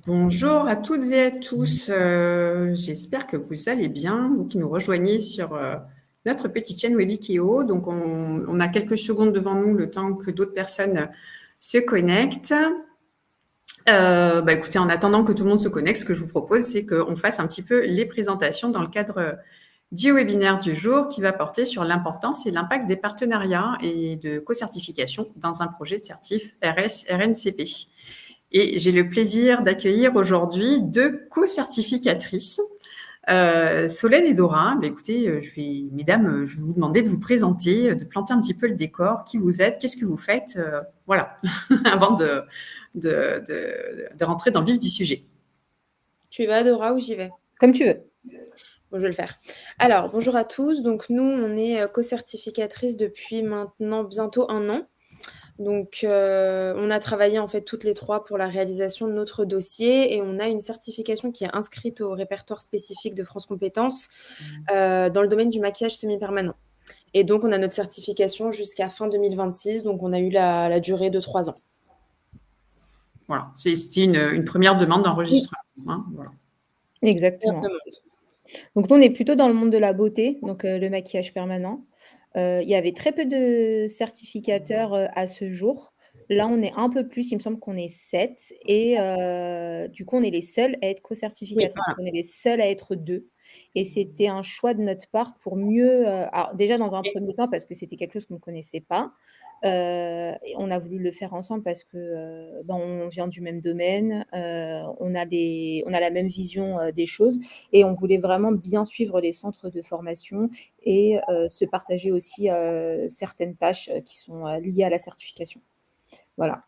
Bonjour à toutes et à tous. J'espère que vous allez bien, vous qui nous rejoignez sur notre petite chaîne Webikeo. Donc, on a quelques secondes devant nous, le temps que d'autres personnes se connectent. Écoutez, en attendant que tout le monde se connecte, ce que je vous propose, c'est qu'on fasse un petit peu les présentations dans le cadre du webinaire du jour qui va porter sur l'importance et l'impact des partenariats et de co-certification dans un projet de certif RS-RNCP. Et j'ai le plaisir d'accueillir aujourd'hui deux co-certificatrices, Solène et Dora. Écoutez, mesdames, je vais vous demander de vous présenter, de planter un petit peu le décor, qui vous êtes, qu'est-ce que vous faites, voilà, avant de rentrer dans le vif du sujet. Tu y vas, Dora, ou j'y vais? Comme tu veux. Bon, je vais le faire. Alors, bonjour à tous. Donc, nous, on est co-certificatrices depuis maintenant bientôt 1 an. Donc, on a travaillé en fait toutes les trois pour la réalisation de notre dossier et on a une certification qui est inscrite au répertoire spécifique de France Compétences dans le domaine du maquillage semi-permanent. Et donc, on a notre certification jusqu'à fin 2026. Donc, on a eu la durée de 3 ans. Voilà, c'était une première demande d'enregistrement. Hein, voilà. Exactement. Donc, nous, on est plutôt dans le monde de la beauté, donc le maquillage permanent. Il y avait très peu de certificateurs à ce jour. Là, on est un peu plus, il me semble qu'on est 7. Et du coup, on est les seuls à être co-certificateurs. Oui, voilà. On est les seuls à être 2. Et c'était un choix de notre part pour mieux… alors déjà, dans un premier temps, parce que c'était quelque chose qu'on ne connaissait pas. Et on a voulu le faire ensemble parce que on vient du même domaine, on a la même vision des choses et on voulait vraiment bien suivre les centres de formation et se partager aussi certaines tâches qui sont liées à la certification. Voilà.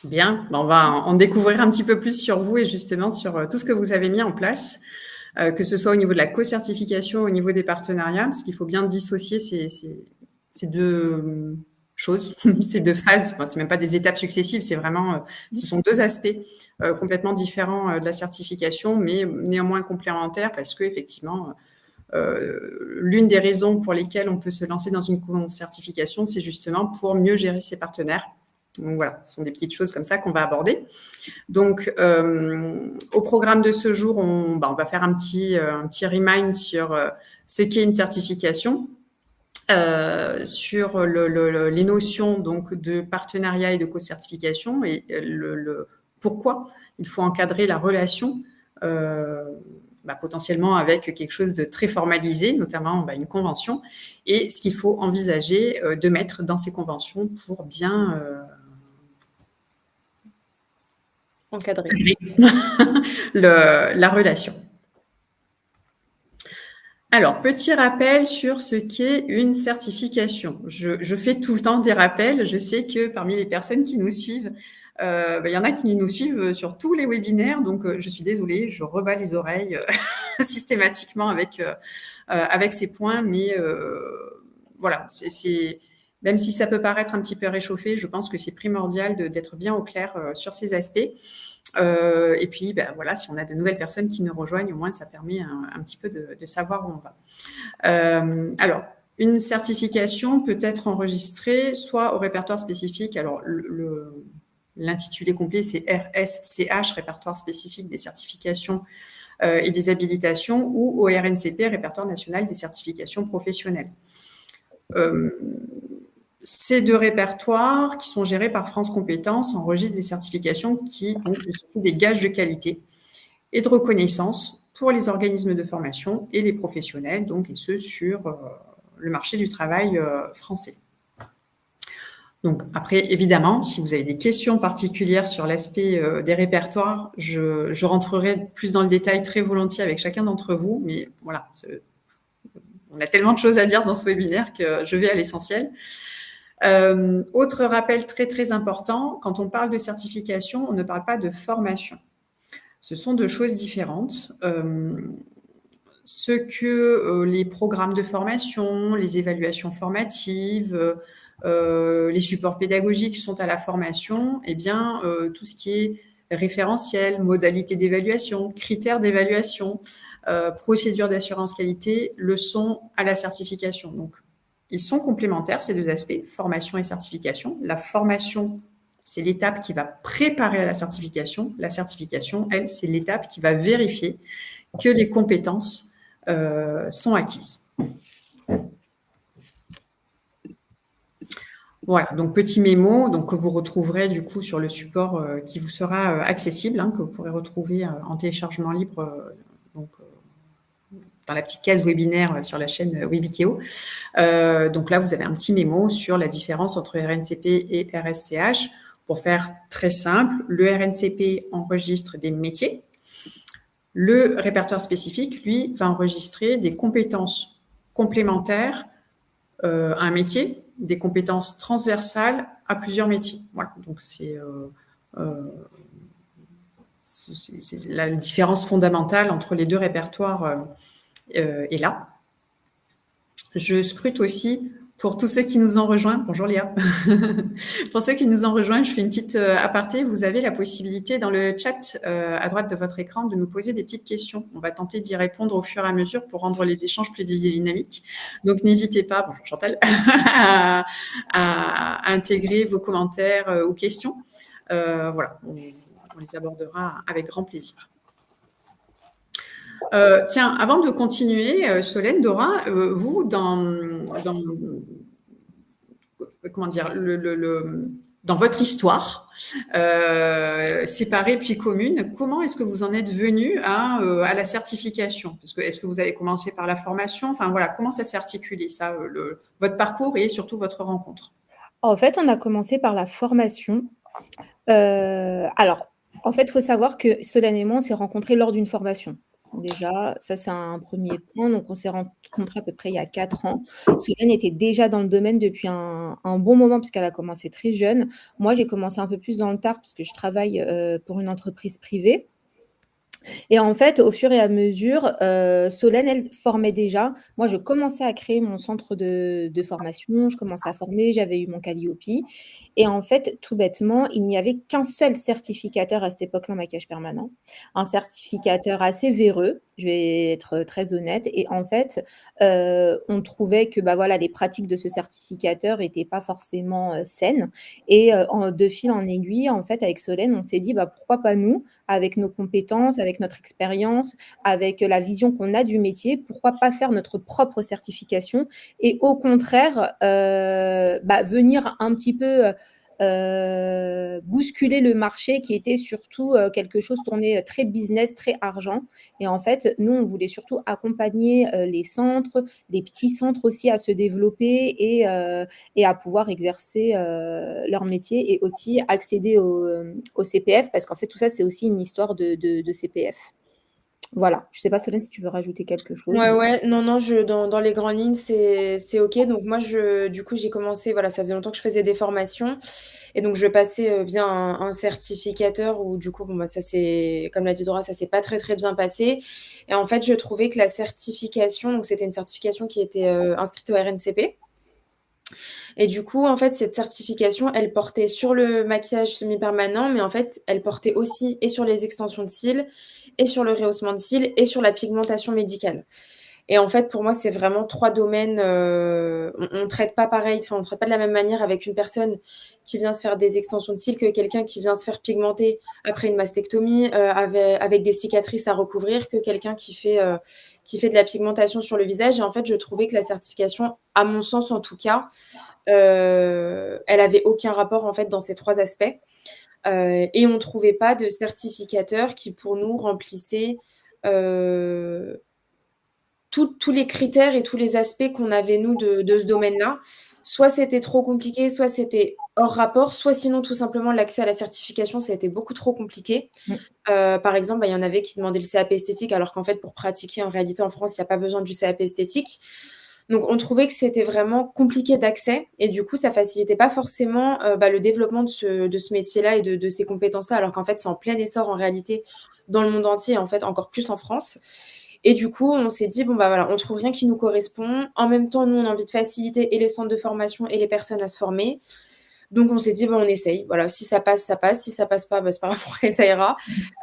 Bien, on va en découvrir un petit peu plus sur vous et justement sur tout ce que vous avez mis en place, que ce soit au niveau de la co-certification, au niveau des partenariats, parce qu'il faut bien dissocier ces deux choses, ces deux phases. Enfin, c'est même pas des étapes successives, c'est vraiment, ce sont deux aspects complètement différents de la certification, mais néanmoins complémentaires parce que effectivement, l'une des raisons pour lesquelles on peut se lancer dans une certification, c'est justement pour mieux gérer ses partenaires. Donc voilà, ce sont des petites choses comme ça qu'on va aborder. Donc, au programme de ce jour, on va faire un petit remind sur ce qu'est une certification, sur les notions donc de partenariat et de co-certification et le pourquoi il faut encadrer la relation potentiellement avec quelque chose de très formalisé, notamment une convention, et ce qu'il faut envisager de mettre dans ces conventions pour bien encadrer la relation. Alors, petit rappel sur ce qu'est une certification. Je fais tout le temps des rappels. Je sais que parmi les personnes qui nous suivent, il y en a qui nous suivent sur tous les webinaires. Donc, je suis désolée, je rebats les oreilles systématiquement avec ces points. Mais voilà, même si ça peut paraître un petit peu réchauffé, je pense que c'est primordial d'être bien au clair sur ces aspects. Et puis, voilà, si on a de nouvelles personnes qui nous rejoignent, au moins, ça permet un petit peu de savoir où on va. Alors, une certification peut être enregistrée soit au répertoire spécifique. Alors, l'intitulé complet, c'est RSCH, répertoire spécifique des certifications et des habilitations, ou au RNCP, répertoire national des certifications professionnelles. Ces deux répertoires qui sont gérés par France Compétences enregistrent des certifications qui sont des gages de qualité et de reconnaissance pour les organismes de formation et les professionnels, donc, et ce sur le marché du travail français. Donc, après, évidemment, si vous avez des questions particulières sur l'aspect des répertoires, je rentrerai plus dans le détail très volontiers avec chacun d'entre vous, mais voilà, on a tellement de choses à dire dans ce webinaire que je vais à l'essentiel. Autre rappel très, très important, quand on parle de certification, on ne parle pas de formation. Ce sont deux choses différentes. Ce que les programmes de formation, les évaluations formatives, les supports pédagogiques sont à la formation, eh bien, tout ce qui est référentiel, modalités d'évaluation, critères d'évaluation, procédures d'assurance qualité le sont à la certification. Donc, Ils sont complémentaires, ces deux aspects, formation et certification. La formation, c'est l'étape qui va préparer à la certification. La certification, elle, c'est l'étape qui va vérifier que les compétences sont acquises. Voilà, donc petit mémo donc, que vous retrouverez du coup sur le support qui vous sera accessible, que vous pourrez retrouver en téléchargement libre donc, dans la petite case webinaire sur la chaîne Webiteo. Donc là, vous avez un petit mémo sur la différence entre RNCP et RSCH. Pour faire très simple, le RNCP enregistre des métiers. Le répertoire spécifique, lui, va enregistrer des compétences complémentaires à un métier, des compétences transversales à plusieurs métiers. Voilà, donc c'est la différence fondamentale entre les deux répertoires est là. Je scrute aussi pour tous ceux qui nous ont rejoints. Bonjour Léa. Pour ceux qui nous ont rejoints, je fais une petite aparté. Vous avez la possibilité dans le chat à droite de votre écran de nous poser des petites questions. On va tenter d'y répondre au fur et à mesure pour rendre les échanges plus dynamiques. Donc n'hésitez pas, bonjour Chantal, à intégrer vos commentaires ou questions. Voilà, on les abordera avec grand plaisir. Tiens, avant de continuer, Solène, Dora, vous, comment dire, dans votre histoire, séparée puis commune, comment est-ce que vous en êtes venu à la certification? Parce que est-ce que vous avez commencé par la formation? Enfin voilà, comment ça s'est articulé, ça, votre parcours et surtout votre rencontre? En fait, on a commencé par la formation. Alors, en fait, il faut savoir que Solène et moi, on s'est rencontrés lors d'une formation. Déjà, ça, c'est un premier point. Donc, on s'est rencontrés à peu près il y a 4 ans. Solène était déjà dans le domaine depuis un bon moment puisqu'elle a commencé très jeune. Moi, j'ai commencé un peu plus dans le tard parce que je travaille pour une entreprise privée. Et en fait, au fur et à mesure, Solène, elle formait déjà. Moi, je commençais à créer mon centre de formation, je commençais à former, j'avais eu mon Calliope. Et en fait, tout bêtement, il n'y avait qu'un seul certificateur à cette époque-là en maquillage permanent, un certificateur assez véreux, je vais être très honnête. Et en fait, on trouvait que voilà, les pratiques de ce certificateur n'étaient pas forcément saines. Et de fil en aiguille, en fait, avec Solène, on s'est dit pourquoi pas nous, avec nos compétences, avec notre expérience, avec la vision qu'on a du métier, pourquoi pas faire notre propre certification et au contraire venir un petit peu bousculer le marché qui était surtout quelque chose tourné très business, très argent. Et en fait, nous, on voulait surtout accompagner les centres, les petits centres aussi à se développer et à pouvoir exercer leur métier et aussi accéder au CPF parce qu'en fait, tout ça, c'est aussi une histoire de CPF. Voilà. Je ne sais pas, Solène, si tu veux rajouter quelque chose. Ouais. Non, dans les grandes lignes, c'est OK. Donc, moi, du coup, j'ai commencé, voilà, ça faisait longtemps que je faisais des formations. Et donc, je passais via un certificateur où, du coup, ça c'est, comme l'a dit Dora, ça s'est pas très, très bien passé. Et en fait, je trouvais que la certification, donc c'était une certification qui était inscrite au RNCP. Et du coup, en fait, cette certification, elle portait sur le maquillage semi-permanent, mais en fait, elle portait aussi et sur les extensions de cils, et sur le rehaussement de cils, et sur la pigmentation médicale. Et en fait, pour moi, c'est vraiment 3 domaines. On traite pas pareil, on traite pas de la même manière avec une personne qui vient se faire des extensions de cils que quelqu'un qui vient se faire pigmenter après une mastectomie, avec des cicatrices à recouvrir, que quelqu'un qui fait de la pigmentation sur le visage. Et en fait, je trouvais que la certification, à mon sens en tout cas, elle avait aucun rapport en fait dans ces 3 aspects. Et on trouvait pas de certificateur qui pour nous remplissait tous les critères et tous les aspects qu'on avait, nous, de ce domaine-là. Soit c'était trop compliqué, soit c'était hors rapport, soit sinon, tout simplement, l'accès à la certification, ça a été beaucoup trop compliqué. Par exemple, il y en avait qui demandaient le CAP esthétique, alors qu'en fait, pour pratiquer, en réalité, en France, il n'y a pas besoin du CAP esthétique. Donc, on trouvait que c'était vraiment compliqué d'accès et du coup, ça facilitait pas forcément le développement de ce métier-là et de ces compétences-là, alors qu'en fait, c'est en plein essor, en réalité, dans le monde entier et en fait, encore plus en France. Et du coup, on s'est dit, on trouve rien qui nous correspond. En même temps, nous, on a envie de faciliter et les centres de formation et les personnes à se former. Donc, on s'est dit, on essaye. Voilà, si ça passe, ça passe. Si ça passe pas, c'est pas grave, on essayera.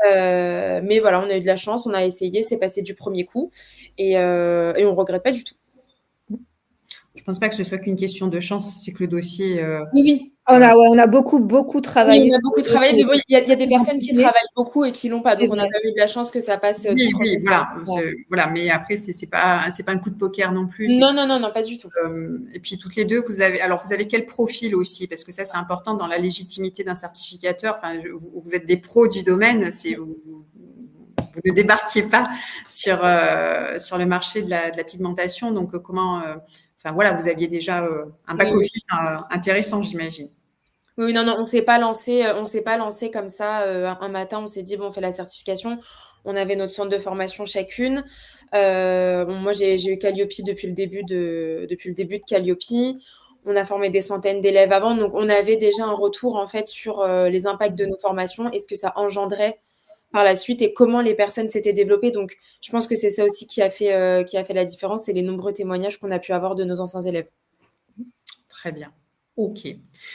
Mais voilà, on a eu de la chance, on a essayé, c'est passé du premier coup. Et on regrette pas du tout. Je ne pense pas que ce soit qu'une question de chance, c'est que le dossier… Oui, oui. On a beaucoup Oui, travaillé on a sur beaucoup le travaillé, dossier. mais bon, il y a des personnes qui travaillent beaucoup et qui l'ont pas. C'est Donc, on a vrai. quand même eu de la chance que ça passe du Oui, premier. oui, voilà. Ouais. Voilà. Mais après, c'est pas un coup de poker non plus. Non, non, non, non, pas du tout. Et puis toutes les deux, vous avez quel profil aussi? Parce que ça, c'est important dans la légitimité d'un certificateur. Enfin, vous êtes des pros du domaine. Vous ne débarquiez pas sur le marché de la pigmentation. Donc, enfin voilà, vous aviez déjà un Oui, oui. back-office intéressant, j'imagine. Oui, non, non, on s'est pas lancé comme ça un matin. On s'est dit, bon, on fait la certification. On avait notre centre de formation chacune. Bon, moi, j'ai eu Calliope depuis le début de Calliope. On a formé des centaines d'élèves avant. Donc, on avait déjà un retour, en fait, sur les impacts de nos formations et ce que ça engendrait par la suite et comment les personnes s'étaient développées. Donc, je pense que c'est ça aussi qui a fait la différence, c'est les nombreux témoignages qu'on a pu avoir de nos anciens élèves. Très bien. OK.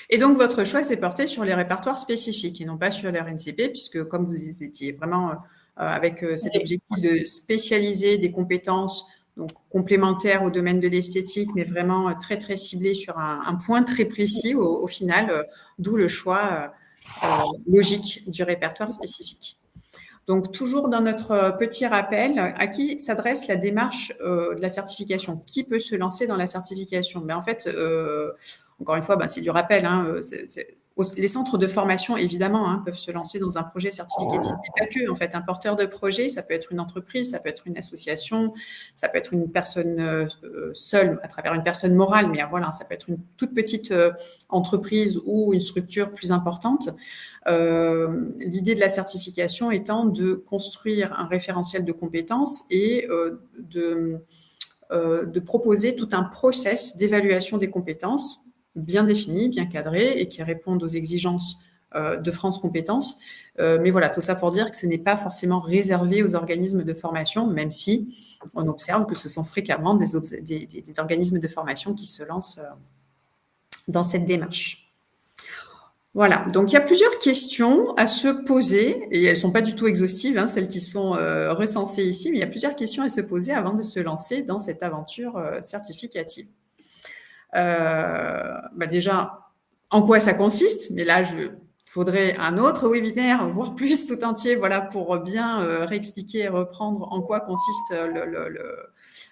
Et donc, votre choix s'est porté sur les répertoires spécifiques et non pas sur l'RNCP, puisque comme vous étiez vraiment avec cet objectif de spécialiser des compétences donc complémentaires au domaine de l'esthétique, mais vraiment très, très ciblées sur un point très précis au final, d'où le choix logique du répertoire spécifique. Donc, toujours dans notre petit rappel, à qui s'adresse la démarche de la certification? Qui peut se lancer dans la certification? Mais en fait, encore une fois, c'est du rappel. Hein, les centres de formation, évidemment, hein, peuvent se lancer dans un projet certificatif, mais pas que. En fait, un porteur de projet, ça peut être une entreprise, ça peut être une association, ça peut être une personne seule à travers une personne morale, mais voilà, ça peut être une toute petite entreprise ou une structure plus importante. L'idée de la certification étant de construire un référentiel de compétences et de proposer tout un process d'évaluation des compétences bien défini, bien cadré et qui répondent aux exigences de France Compétences. Mais voilà, tout ça pour dire que ce n'est pas forcément réservé aux organismes de formation, même si on observe que ce sont fréquemment des organismes de formation qui se lancent dans cette démarche. Voilà, donc il y a plusieurs questions à se poser, et elles ne sont pas du tout exhaustives, hein, celles qui sont recensées ici, mais il y a plusieurs questions à se poser avant de se lancer dans cette aventure certificative. Déjà, en quoi ça consiste? Mais là, il faudrait un autre webinaire, voire plus tout entier, voilà, pour bien réexpliquer et reprendre en quoi consiste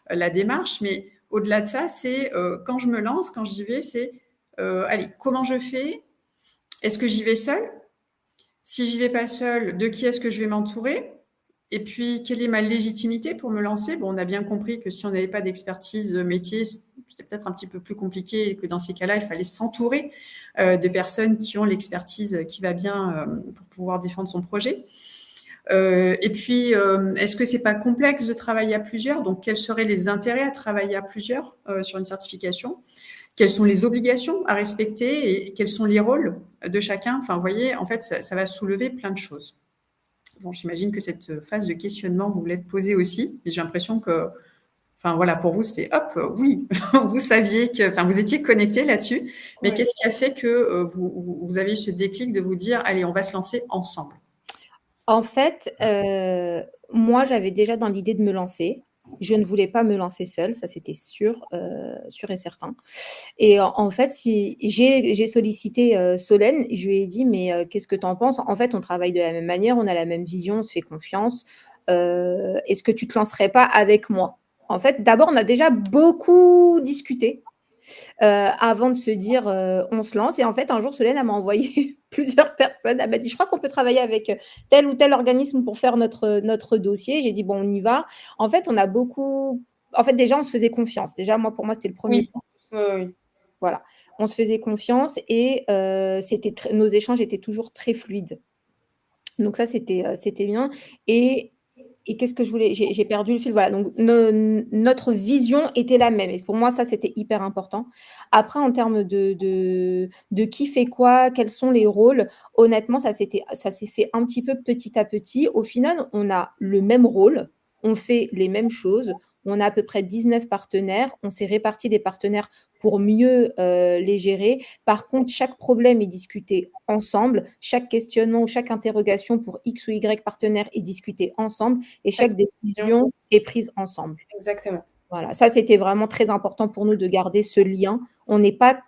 la démarche. Mais au-delà de ça, c'est quand je me lance, quand j'y vais, c'est allez, comment je fais? Est-ce que j'y vais seule? Si j'y vais pas seule, de qui est-ce que je vais m'entourer? Et puis, quelle est ma légitimité pour me lancer? Bon, on a bien compris que si on n'avait pas d'expertise de métier, c'était peut-être un petit peu plus compliqué et que dans ces cas-là, il fallait s'entourer de personnes qui ont l'expertise qui va bien pour pouvoir défendre son projet. Et puis, est-ce que c'est pas complexe de travailler à plusieurs? Donc, quels seraient les intérêts à travailler à plusieurs sur une certification? Quelles sont les obligations à respecter et quels sont les rôles de chacun? Enfin, vous voyez, en fait, ça va soulever plein de choses. Bon, j'imagine que cette phase de questionnement, vous l'êtes posée aussi, mais j'ai l'impression que, enfin voilà, pour vous, c'était hop, oui, vous saviez que, enfin, vous étiez connecté là-dessus, mais Oui. qu'est-ce qui a fait que vous avez eu ce déclic de vous dire, allez, on va se lancer ensemble? En fait, moi, j'avais déjà dans l'idée de me lancer. Je ne voulais pas me lancer seule, ça c'était sûr, sûr et certain. Et en fait, j'ai sollicité Solène, je lui ai dit: «Mais qu'est-ce que tu en penses? En fait, on travaille de la même manière, on a la même vision, on se fait confiance. Est-ce que tu te lancerais pas avec moi?» En fait, d'abord, on a déjà beaucoup discuté avant de se dire on se lance. Et en fait, un jour, Solène, elle m'a envoyé plusieurs personnes. Elle m'a dit: je crois qu'on peut travailler avec tel ou tel organisme pour faire notre dossier. J'ai dit: bon, on y va. En fait, on a beaucoup. En fait, déjà, on se faisait confiance. Déjà, pour moi, c'était le premier Oui. point. Oui. Voilà. On se faisait confiance et nos échanges étaient toujours très fluides. Donc ça, c'était bien. Et qu'est-ce que je voulais? J'ai perdu le fil. Voilà, donc notre vision était la même. Et pour moi, ça, c'était hyper important. Après, en termes de qui fait quoi, quels sont les rôles, honnêtement, ça s'est fait un petit peu petit à petit. Au final, on a le même rôle, on fait les mêmes choses. On a à peu près 19 partenaires. On s'est réparti les partenaires pour mieux les gérer. Par contre, chaque problème est discuté ensemble. Chaque questionnement ou chaque interrogation pour X ou Y partenaire est discuté ensemble. Et chaque décision est prise ensemble. Exactement. Voilà, ça, c'était vraiment très important pour nous de garder ce lien. On n'est pas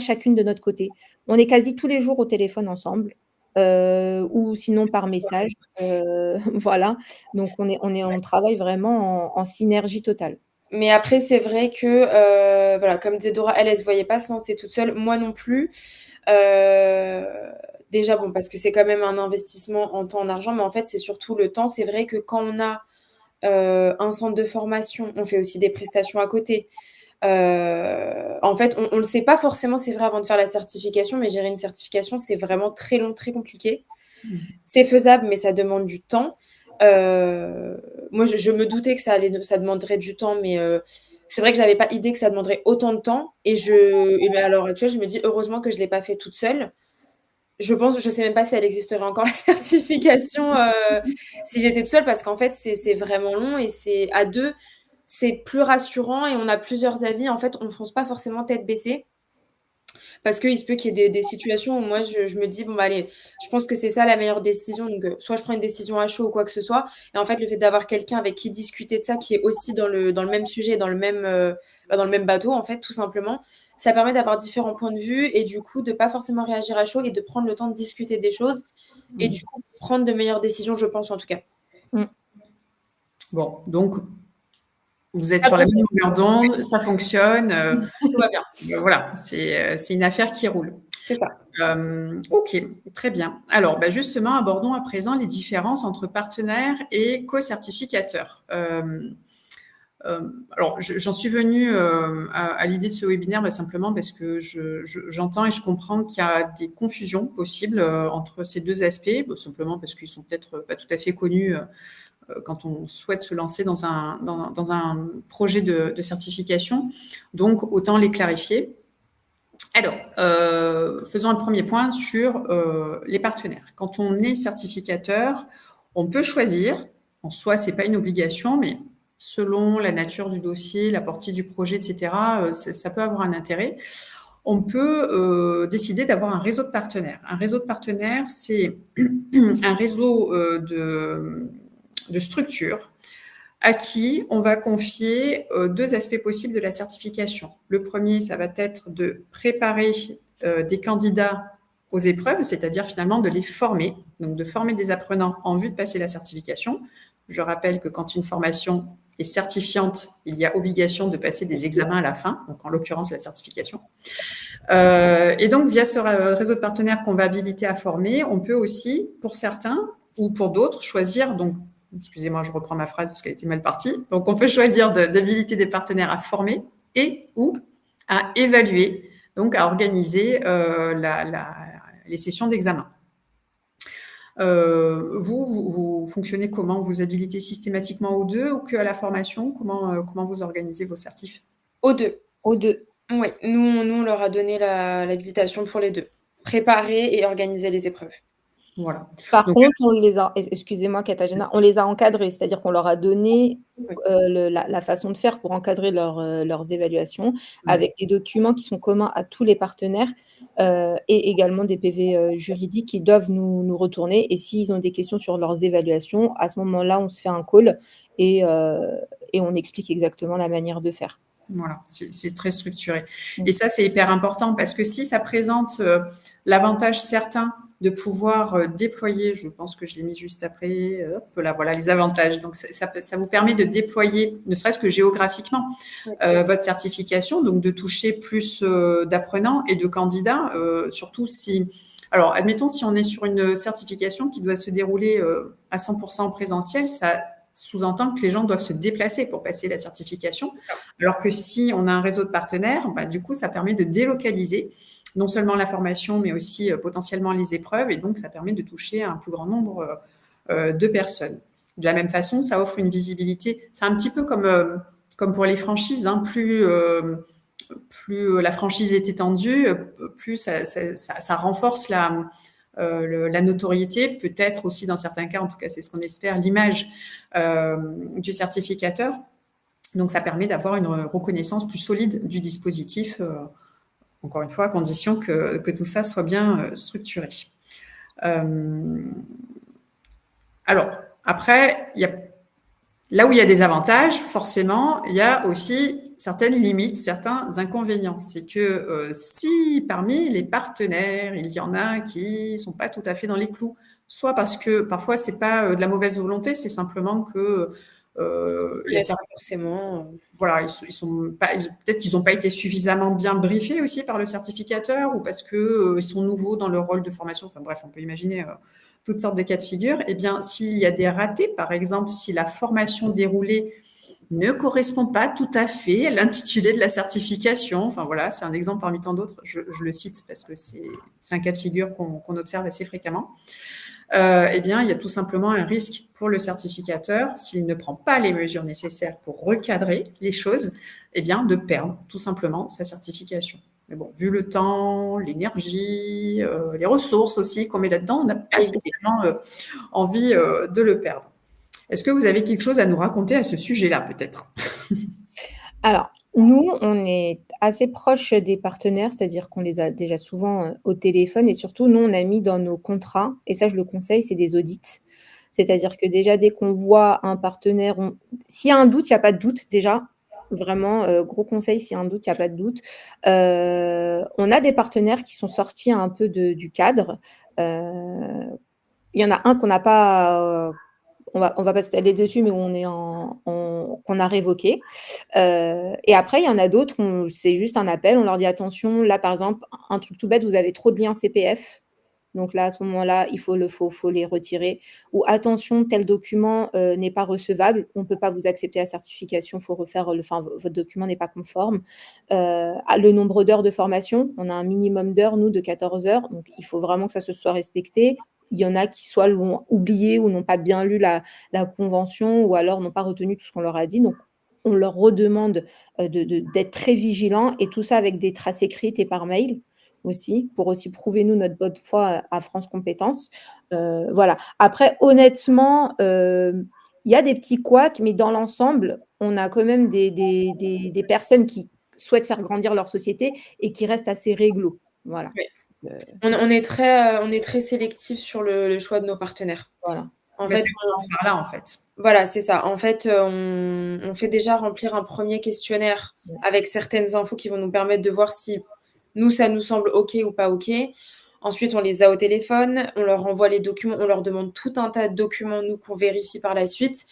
chacune de notre côté. On est quasi tous les jours au téléphone ensemble, ou sinon par message. Voilà. Donc on travaille vraiment en synergie totale. Mais après, c'est vrai que, voilà, comme disait Dora, elle se voyait pas se lancer toute seule. Moi non plus. Déjà, bon, parce que c'est quand même un investissement en temps, en argent, mais en fait, c'est surtout le temps. C'est vrai que quand on a un centre de formation, on fait aussi des prestations à côté. En fait, on le sait pas forcément, c'est vrai, avant de faire la certification, mais gérer une certification, c'est vraiment très long, très compliqué. C'est faisable, mais ça demande du temps. Moi, je me doutais que ça demanderait du temps, mais c'est vrai que j'avais pas idée que ça demanderait autant de temps. Et ben, à l'heure actuelle, je me dis heureusement que je l'ai pas fait toute seule. Je sais même pas si elle existerait encore la certification si j'étais toute seule, parce qu'en fait, c'est vraiment long et c'est à deux, c'est plus rassurant et on a plusieurs avis. En fait, on fonce pas forcément tête baissée. Parce qu'il se peut qu'il y ait des situations où moi, je me dis, bon, bah, allez, je pense que c'est ça la meilleure décision. Donc, soit je prends une décision à chaud ou quoi que ce soit. Et en fait, le fait d'avoir quelqu'un avec qui discuter de ça, qui est aussi dans le même sujet, dans le même bateau, en fait, tout simplement, ça permet d'avoir différents points de vue et du coup, de pas forcément réagir à chaud et de prendre le temps de discuter des choses et du coup, prendre de meilleures décisions, je pense, en tout cas. Bon, donc, vous êtes sur la même longueur d'onde, ça fonctionne. Tout va bien. Voilà, c'est une affaire qui roule. C'est ça. Ok, très bien. Alors, justement, abordons à présent les différences entre partenaires et co-certificateurs. Alors, j'en suis venue à l'idée de ce webinaire simplement parce que j'entends et je comprends qu'il y a des confusions possibles entre ces deux aspects, simplement parce qu'ils sont peut-être pas tout à fait connus quand on souhaite se lancer dans un projet de certification. Donc, autant les clarifier. Alors, faisons un premier point sur les partenaires. Quand on est certificateur, on peut choisir, en soi, ce n'est pas une obligation, mais selon la nature du dossier, la portée du projet, etc., ça peut avoir un intérêt. On peut décider d'avoir un réseau de partenaires. Un réseau de partenaires, c'est un réseau de structures à qui on va confier deux aspects possibles de la certification. Le premier, ça va être de préparer des candidats aux épreuves, c'est-à-dire finalement de les former, donc de former des apprenants en vue de passer la certification. Je rappelle que quand une formation est certifiante, il y a obligation de passer des examens à la fin, donc en l'occurrence la certification. Et donc, via ce réseau de partenaires qu'on va habiliter à former, on peut aussi, pour certains ou pour d'autres, choisir, donc, excusez-moi, je reprends ma phrase parce qu'elle était mal partie, donc on peut choisir d'habiliter des partenaires à former et ou à évaluer, donc à organiser les sessions d'examen. Vous fonctionnez comment? Vous habilitez systématiquement aux deux ou qu'à la formation? Comment vous organisez vos certifs? Aux deux. Aux deux. Oui, nous, on leur a donné l'habilitation pour les deux. Préparer et organiser les épreuves. Voilà. Par contre, on les a, excusez-moi Katarzyna, on les a encadrés, c'est-à-dire qu'on leur a donné la façon de faire pour encadrer leurs évaluations avec des documents qui sont communs à tous les partenaires et également des PV juridiques qui doivent nous retourner. Et s'ils ont des questions sur leurs évaluations, à ce moment-là, on se fait un call et on explique exactement la manière de faire. Voilà, c'est très structuré. Et ça, c'est hyper important parce que si ça présente l'avantage certain de pouvoir déployer, je pense que je l'ai mis juste après, voilà les avantages. Donc, ça vous permet de déployer, ne serait-ce que géographiquement, votre certification, donc de toucher plus d'apprenants et de candidats, surtout si... Alors, admettons, si on est sur une certification qui doit se dérouler à 100% en présentiel, ça sous-entend que les gens doivent se déplacer pour passer la certification, alors que si on a un réseau de partenaires, du coup, ça permet de délocaliser non seulement la formation, mais aussi potentiellement les épreuves, et donc ça permet de toucher un plus grand nombre de personnes. De la même façon, ça offre une visibilité. C'est un petit peu comme pour les franchises, hein, plus la franchise est étendue, plus ça renforce la notoriété, peut-être aussi dans certains cas, en tout cas c'est ce qu'on espère, l'image du certificateur. Donc ça permet d'avoir une reconnaissance plus solide du dispositif, encore une fois, à condition que tout ça soit bien structuré. Alors, après, Là où il y a des avantages, forcément, il y a aussi certaines limites, certains inconvénients. C'est que si parmi les partenaires, il y en a qui sont pas tout à fait dans les clous, soit parce que parfois c'est pas de la mauvaise volonté, c'est simplement que il y a certains, forcément. voilà, ils sont pas, peut-être qu'ils n'ont pas été suffisamment bien briefés aussi par le certificateur ou parce que ils sont nouveaux dans leur rôle de formation. Enfin bref, on peut imaginer toutes sortes de cas de figure. Eh bien, s'il y a des ratés, par exemple, si la formation déroulée ne correspond pas tout à fait à l'intitulé de la certification. Enfin voilà, c'est un exemple parmi tant d'autres. Je le cite parce que c'est un cas de figure qu'on observe assez fréquemment. Eh bien, il y a tout simplement un risque pour le certificateur, s'il ne prend pas les mesures nécessaires pour recadrer les choses, eh bien, de perdre tout simplement sa certification. Mais bon, vu le temps, l'énergie, les ressources aussi qu'on met là-dedans, on n'a pas spécialement envie de le perdre. Est-ce que vous avez quelque chose à nous raconter à ce sujet-là, peut-être? Alors, nous, on est assez proche des partenaires, c'est-à-dire qu'on les a déjà souvent au téléphone et surtout, nous, on a mis dans nos contrats, et ça, je le conseille, c'est des audits. C'est-à-dire que déjà, dès qu'on voit un partenaire, s'il y a un doute, il n'y a pas de doute déjà. Vraiment, gros conseil, s'il y a un doute, il n'y a pas de doute. On a des partenaires qui sont sortis un peu du cadre. Il y en a un qu'on n'a pas... on va pas s'étaler dessus, mais on est qu'on a révoqué. Et après, il y en a d'autres, c'est juste un appel, on leur dit attention, là par exemple, un truc tout bête, vous avez trop de liens CPF. Donc là, à ce moment-là, il faut les retirer. Ou attention, tel document n'est pas recevable, on ne peut pas vous accepter la certification, il faut refaire, votre document n'est pas conforme. Le nombre d'heures de formation, on a un minimum d'heures, nous, de 14 heures, donc il faut vraiment que ça se soit respecté. Il y en a qui soit l'ont oublié ou n'ont pas bien lu la convention ou alors n'ont pas retenu tout ce qu'on leur a dit. Donc, on leur redemande d'être très vigilants et tout ça avec des traces écrites et par mail aussi, pour aussi prouver, nous, notre bonne foi à France Compétences. Voilà. Après, honnêtement, il y a des petits couacs, mais dans l'ensemble, on a quand même des personnes qui souhaitent faire grandir leur société et qui restent assez réglo. Voilà. Oui. On est très sélectif sur le choix de nos partenaires. Voilà. En fait, ça commence par là, en fait. Voilà, c'est ça. En fait, on fait déjà remplir un premier questionnaire avec certaines infos qui vont nous permettre de voir si nous, ça nous semble OK ou pas OK. Ensuite, on les a au téléphone, on leur envoie les documents, on leur demande tout un tas de documents, nous, qu'on vérifie par la suite.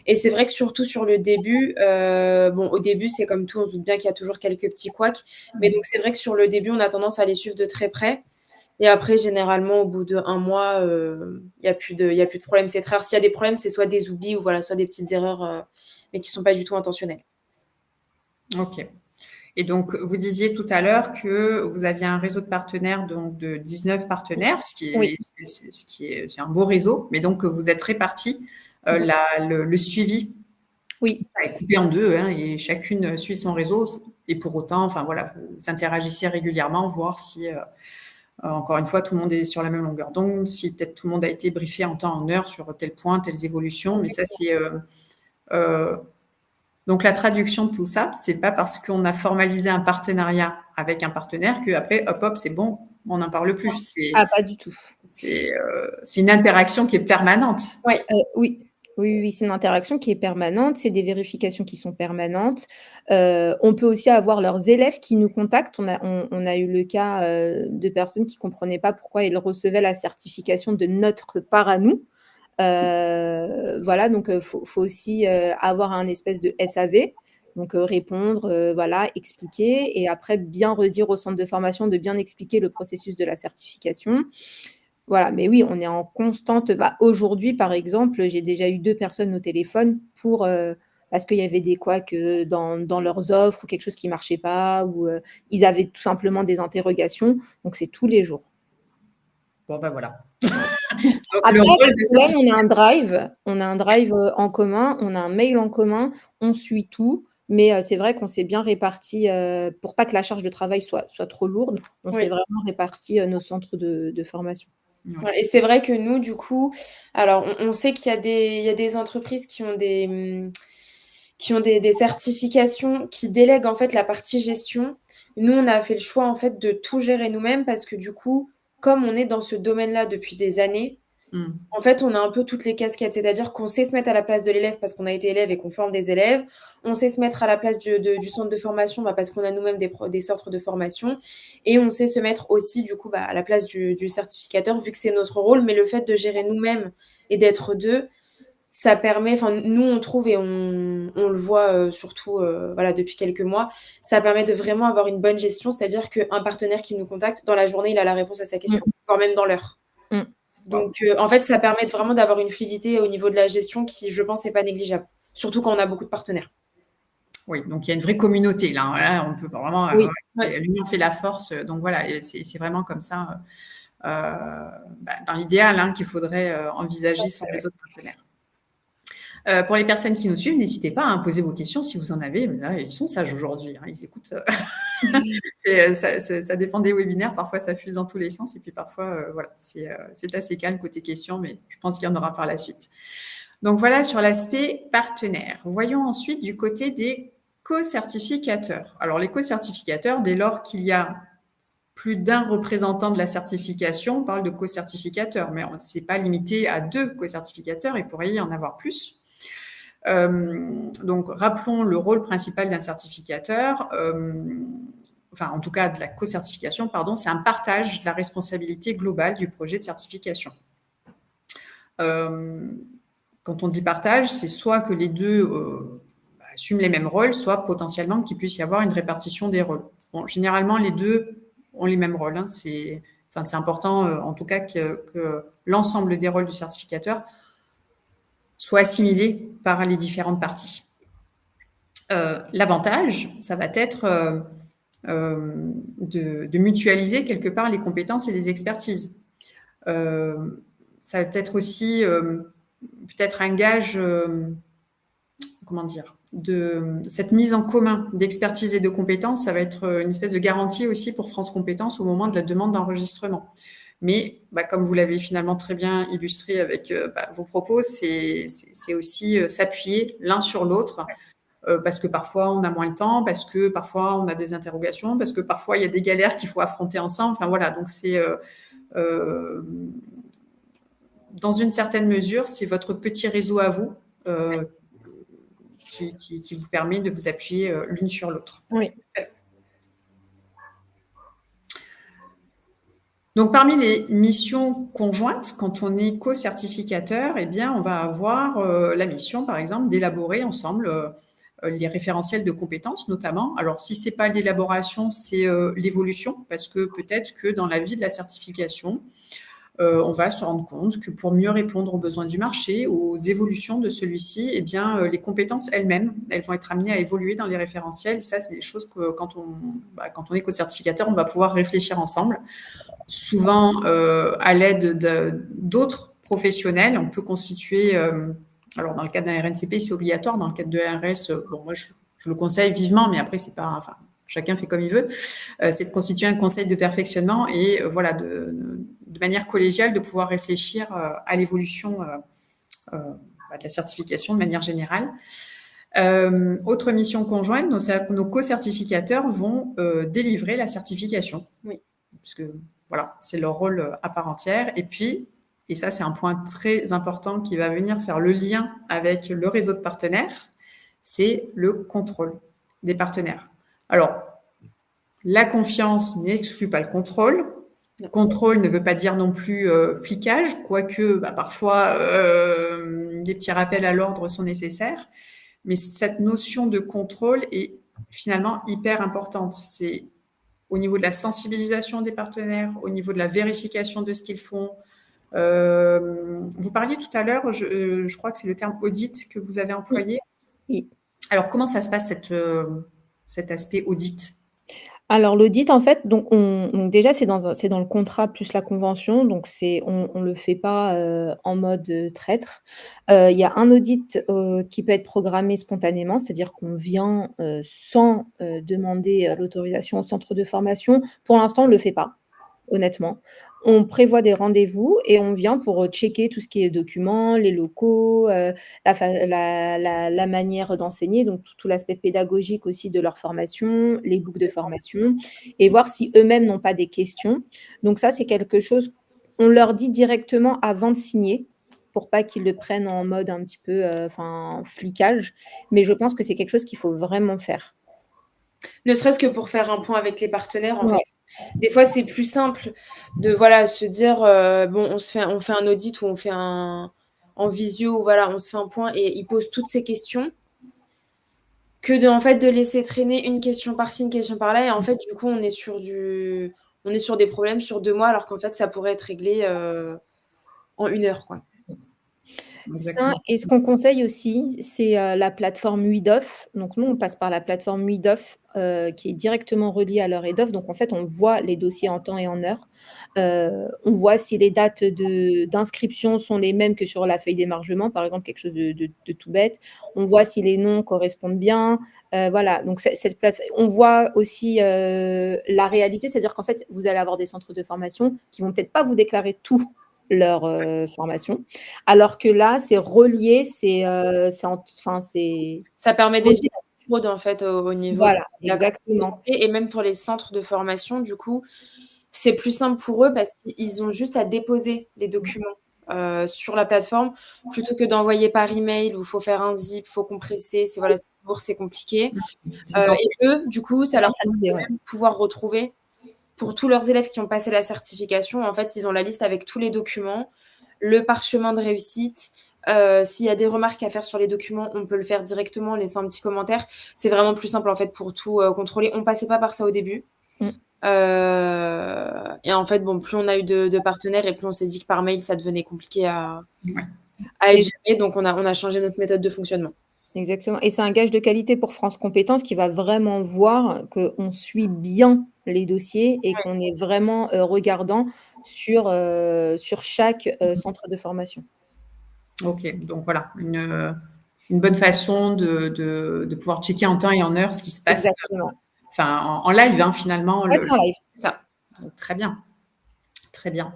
Et c'est vrai que surtout sur le début, au début, c'est comme tout, on se doute bien qu'il y a toujours quelques petits couacs. Mais donc, c'est vrai que sur le début, on a tendance à les suivre de très près. Et après, généralement, au bout d'1 mois, il n'y a plus de problème. C'est très rare. S'il y a des problèmes, c'est soit des oublis ou voilà, soit des petites erreurs, mais qui ne sont pas du tout intentionnelles. OK. Et donc, vous disiez tout à l'heure que vous aviez un réseau de partenaires donc de 19 partenaires, ce qui est c'est un beau réseau, mais donc vous êtes répartis. Le suivi est coupé en deux, hein, et chacune suit son réseau. Et pour autant, enfin voilà, vous interagissez régulièrement, voir si, encore une fois, tout le monde est sur la même longueur d'onde, si peut-être tout le monde a été briefé en temps, en heure sur tel point, telles évolutions. Mais ça, c'est donc la traduction de tout ça, c'est pas parce qu'on a formalisé un partenariat avec un partenaire que après, hop, c'est bon, on n'en parle plus. Pas du tout. C'est une interaction qui est permanente. Oui, c'est une interaction qui est permanente, c'est des vérifications qui sont permanentes. On peut aussi avoir leurs élèves qui nous contactent. On a eu le cas de personnes qui ne comprenaient pas pourquoi ils recevaient la certification de notre part à nous. Voilà, donc faut aussi avoir un espèce de SAV, donc répondre, voilà, expliquer et après bien redire au centre de formation de bien expliquer le processus de la certification. Voilà, mais oui, on est en constante. Aujourd'hui, par exemple, j'ai déjà eu 2 personnes au téléphone parce qu'il y avait des couacs dans leurs offres ou quelque chose qui ne marchait pas ou ils avaient tout simplement des interrogations. Donc, c'est tous les jours. Bon, ben voilà. Après, on a un drive en commun, on a un mail en commun, on suit tout. Mais c'est vrai qu'on s'est bien réparti pour pas que la charge de travail soit trop lourde. On s'est vraiment réparti nos centres de formation. Ouais. Et c'est vrai que nous, du coup, alors on sait qu'il y a des entreprises qui ont des certifications qui délèguent en fait la partie gestion. Nous, on a fait le choix en fait de tout gérer nous-mêmes parce que du coup, comme on est dans ce domaine-là depuis des années, En fait, on a un peu toutes les casquettes, c'est-à-dire qu'on sait se mettre à la place de l'élève parce qu'on a été élève et qu'on forme des élèves. On sait se mettre à la place du centre de formation parce qu'on a nous-mêmes des centres de formation. Et on sait se mettre aussi, du coup, à la place du certificateur, vu que c'est notre rôle. Mais le fait de gérer nous-mêmes et d'être deux, ça permet, nous, on trouve, et on le voit surtout depuis quelques mois, ça permet de vraiment avoir une bonne gestion, c'est-à-dire qu'un partenaire qui nous contacte, dans la journée, il a la réponse à sa question, voire même dans l'heure. Donc, en fait, ça permet vraiment d'avoir une fluidité au niveau de la gestion qui, je pense, n'est pas négligeable, surtout quand on a beaucoup de partenaires. Oui, donc il y a une vraie communauté là. Là on peut vraiment. L'union fait la force. Donc voilà, c'est vraiment comme ça, dans l'idéal, qu'il faudrait envisager son réseau de partenaires. Pour les personnes qui nous suivent, n'hésitez pas à poser vos questions si vous en avez. Mais là, ils sont sages aujourd'hui. Ils écoutent. Ça dépend des webinaires. Parfois, ça fuse dans tous les sens. Et puis parfois, c'est assez calme côté questions. Mais je pense qu'il y en aura par la suite. Donc voilà sur l'aspect partenaire. Voyons ensuite du côté des co-certificateurs. Alors les co-certificateurs, dès lors qu'il y a plus d'un représentant de la certification, on parle de co-certificateurs, mais ce n'est pas limité à 2 co-certificateurs, il pourrait y en avoir plus. Donc rappelons le rôle principal d'un certificateur, en tout cas de la co-certification, pardon, c'est un partage de la responsabilité globale du projet de certification. Quand on dit partage, c'est soit que les deux assument les mêmes rôles, soit potentiellement qu'il puisse y avoir une répartition des rôles. Bon, généralement, les deux ont les mêmes rôles. C'est important, en tout cas, que l'ensemble des rôles du certificateur soit assimilé par les différentes parties. L'avantage, ça va être de mutualiser quelque part les compétences et les expertises. Ça va être aussi peut-être un gage, de cette mise en commun d'expertise et de compétences, ça va être une espèce de garantie aussi pour France Compétences au moment de la demande d'enregistrement. Mais comme vous l'avez finalement très bien illustré avec vos propos, c'est aussi s'appuyer l'un sur l'autre, parce que parfois on a moins le temps, parce que parfois on a des interrogations, parce que parfois il y a des galères qu'il faut affronter ensemble. Donc c'est dans une certaine mesure, c'est votre petit réseau à vous qui vous permet de vous appuyer l'une sur l'autre. Oui. Donc, parmi les missions conjointes, quand on est co-certificateur, on va avoir la mission, par exemple, d'élaborer ensemble les référentiels de compétences, notamment. Alors, si ce n'est pas l'élaboration, c'est l'évolution, parce que peut-être que dans la vie de la certification, on va se rendre compte que pour mieux répondre aux besoins du marché, aux évolutions de celui-ci, les compétences elles-mêmes, elles vont être amenées à évoluer dans les référentiels. Et ça, c'est des choses que quand on est co-certificateur, on va pouvoir réfléchir ensemble. Souvent, à l'aide d'autres professionnels, on peut constituer... alors, dans le cadre d'un RNCP, c'est obligatoire. Dans le cadre de RS, moi, je le conseille vivement, mais après, c'est pas... chacun fait comme il veut. C'est de constituer un conseil de perfectionnement et de manière collégiale, de pouvoir réfléchir à l'évolution de la certification de manière générale. Autre mission conjointe, nos co-certificateurs vont délivrer la certification. Oui. Puisque c'est leur rôle à part entière. Et puis, et ça c'est un point très important qui va venir faire le lien avec le réseau de partenaires, c'est le contrôle des partenaires. Alors, la confiance n'exclut pas le contrôle. Contrôle ne veut pas dire non plus flicage, quoique parfois des petits rappels à l'ordre sont nécessaires. Mais cette notion de contrôle est finalement hyper importante. C'est au niveau de la sensibilisation des partenaires, au niveau de la vérification de ce qu'ils font. Vous parliez tout à l'heure, je crois que c'est le terme audit que vous avez employé. Oui. Alors, comment ça se passe cet aspect audit ? Alors l'audit, en fait, donc déjà c'est dans le contrat plus la convention, donc on le fait pas en mode traître. Il y a un audit qui peut être programmé spontanément, c'est-à-dire qu'on vient sans demander l'autorisation au centre de formation. Pour l'instant, on le fait pas, honnêtement. On prévoit des rendez-vous et on vient pour checker tout ce qui est documents, les locaux, la manière d'enseigner, donc tout l'aspect pédagogique aussi de leur formation, les books de formation, et voir si eux-mêmes n'ont pas des questions. Donc ça, c'est quelque chose, on leur dit directement avant de signer pour pas qu'ils le prennent en mode un petit peu, flicage. Mais je pense que c'est quelque chose qu'il faut vraiment faire. Ne serait-ce que pour faire un point avec les partenaires, en Ouais. fait. Des fois, c'est plus simple de se dire bon, on fait un audit ou on fait en visio, voilà, on se fait un point et ils posent toutes ces questions que en fait de laisser traîner une question par-ci, une question par-là, et en fait du coup on est sur des problèmes sur 2 mois alors qu'en fait ça pourrait être réglé en 1 heure, quoi. Ça, et ce qu'on conseille aussi, c'est, la plateforme WeDoff. Donc nous, on passe par la plateforme WeDoff, qui est directement reliée à leur EDOF. Donc en fait, on voit les dossiers en temps et en heure. On voit si les dates d'inscription sont les mêmes que sur la feuille d'émargement, par exemple, quelque chose de tout bête. On voit si les noms correspondent bien. Voilà, donc cette on voit aussi, la réalité, c'est-à-dire qu'en fait, vous allez avoir des centres de formation qui vont peut-être pas vous déclarer tout leur formation. Alors que là, c'est relié, Ça permet d'éviter la fraude en fait au niveau voilà, de la exactement. et même pour les centres de formation, du coup, c'est plus simple pour eux parce qu'ils ont juste à déposer les documents sur la plateforme plutôt que d'envoyer par email où il faut faire un zip, il faut compresser, c'est compliqué. Et eux, du coup, ça leur permet de pouvoir retrouver pour tous leurs élèves qui ont passé la certification. En fait, ils ont la liste avec tous les documents, le parchemin de réussite. S'il y a des remarques à faire sur les documents, on peut le faire directement en laissant un petit commentaire. C'est vraiment plus simple en fait pour tout contrôler. On passait pas par ça au début. Et en fait, bon, plus on a eu de partenaires et plus on s'est dit que par mail, ça devenait compliqué à gérer. Donc, on a changé notre méthode de fonctionnement. Exactement. Et c'est un gage de qualité pour France Compétences qui va vraiment voir qu'on suit bien les dossiers et qu'on est vraiment regardant sur chaque centre de formation. Ok, donc voilà, une bonne façon de pouvoir checker en temps et en heure ce qui se passe. Exactement. Enfin, en live, hein, finalement. Ouais, c'est en live. C'est ça. Donc, très bien. Très bien.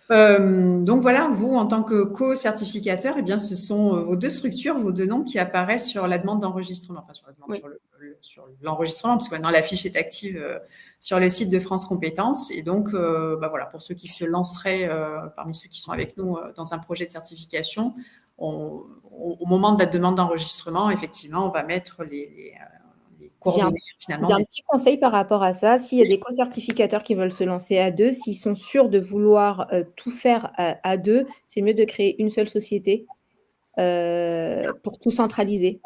Donc voilà, vous, en tant que co-certificateur, eh bien, ce sont vos 2 structures, vos 2 noms qui apparaissent sur la demande d'enregistrement, enfin sur la demande, sur l'enregistrement, parce que maintenant la fiche est active sur le site de France Compétences. Et donc, voilà, pour ceux qui se lanceraient, parmi ceux qui sont avec nous dans un projet de certification, au moment de la demande d'enregistrement, effectivement, on va mettre les coordonnées finalement. J'ai un petit conseil par rapport à ça. S'il y a des co-certificateurs qui veulent se lancer à 2, s'ils sont sûrs de vouloir tout faire à 2, c'est mieux de créer une seule société pour tout centraliser.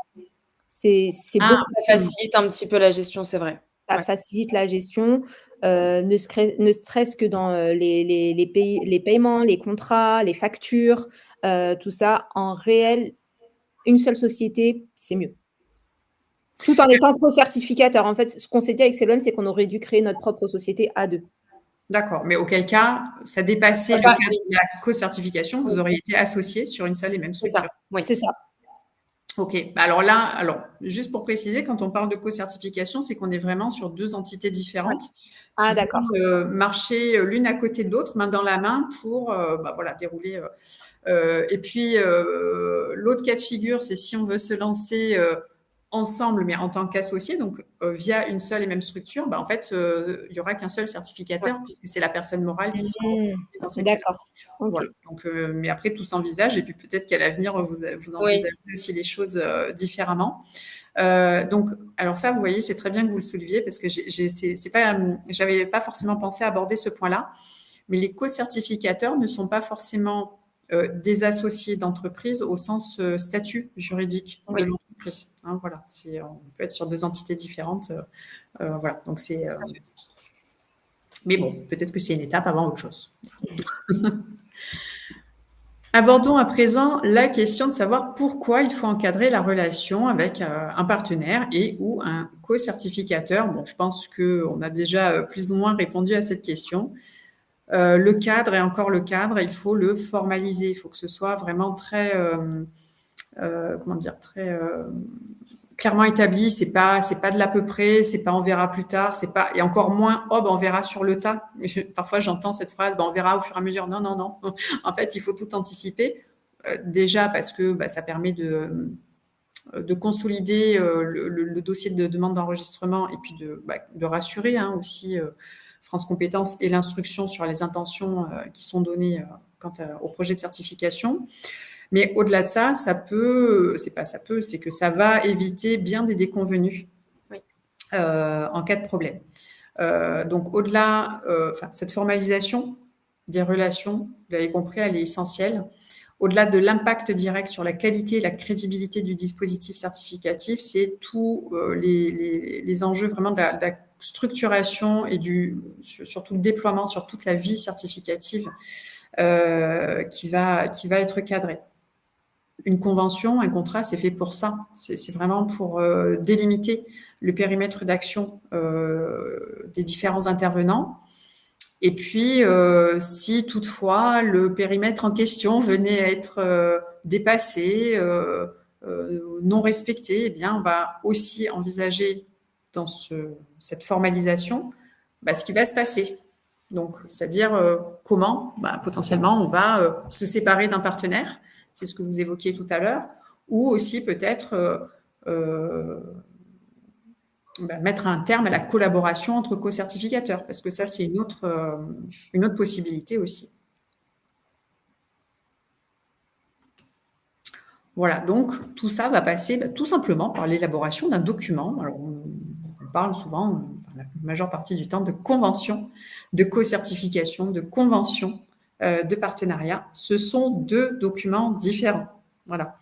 C'est beaucoup ça facilite un petit peu la gestion, c'est vrai. Ça facilite la gestion, ne serait-ce que dans les paiements, les contrats, les factures, tout ça. En réel, une seule société, c'est mieux. Tout en étant co-certificateur. En fait, ce qu'on s'est dit avec Céline, c'est qu'on aurait dû créer notre propre société à 2. D'accord, mais auquel cas, ça dépassait le cadre de la co-certification, vous auriez été associés sur une seule et même structure. Oui, c'est ça. Ok, alors là, juste pour préciser, quand on parle de co-certification, c'est qu'on est vraiment sur 2 entités différentes qui d'accord. vont marcher l'une à côté de l'autre, main dans la main, pour dérouler. Et puis, l'autre cas de figure, c'est si on veut se lancer ensemble, mais en tant qu'associé, donc via une seule et même structure, en fait, il n'y aura qu'un seul certificateur puisque c'est la personne morale qui sera dans cette. D'accord. Okay. Voilà. Donc, mais après, tout s'envisage et puis peut-être qu'à l'avenir, vous envisagez aussi les choses différemment. Donc, alors ça, vous voyez, c'est très bien que vous le souleviez parce que j'avais pas forcément pensé à aborder ce point-là, mais les co-certificateurs ne sont pas forcément des associés d'entreprise au sens statut juridique de l'entreprise. Hein, voilà, on peut être sur 2 entités différentes. Voilà, donc c'est. Mais bon, peut-être que c'est une étape avant autre chose. Abordons à présent la question de savoir pourquoi il faut encadrer la relation avec un partenaire et ou un co-certificateur. Bon, je pense qu'on a déjà plus ou moins répondu à cette question. Le cadre et encore le cadre, il faut le formaliser. Il faut que ce soit vraiment très, très clairement établi. C'est pas de l'à peu près. C'est pas on verra plus tard. C'est pas et encore moins on verra sur le tas. Parfois j'entends cette phrase on verra au fur et à mesure. Non. En fait, il faut tout anticiper. Déjà parce que ça permet de consolider le dossier de demande d'enregistrement et puis de rassurer aussi France Compétences et l'instruction sur les intentions qui sont données quant au projet de certification. Mais au-delà de ça, c'est que ça va éviter bien des déconvenues en cas de problème. Donc, au-delà, cette formalisation des relations, vous l'avez compris, elle est essentielle. Au-delà de l'impact direct sur la qualité et la crédibilité du dispositif certificatif, c'est tous les enjeux vraiment de la structuration et surtout le déploiement sur toute la vie certificative qui va être cadré. Une convention, un contrat, c'est fait pour ça. C'est vraiment pour délimiter le périmètre d'action des différents intervenants. Et puis, si toutefois le périmètre en question venait à être dépassé, non respecté, eh bien, on va aussi envisager dans cette formalisation ce qui va se passer. Donc, c'est-à-dire comment, potentiellement, on va se séparer d'un partenaire, c'est ce que vous évoquiez tout à l'heure, ou aussi peut-être mettre un terme à la collaboration entre co-certificateurs, parce que ça, c'est une autre possibilité aussi. Voilà, donc tout ça va passer tout simplement par l'élaboration d'un document. Alors, on parle souvent, la majeure partie du temps, de convention, de co-certification, de convention, de partenariat. Ce sont deux documents différents. Voilà.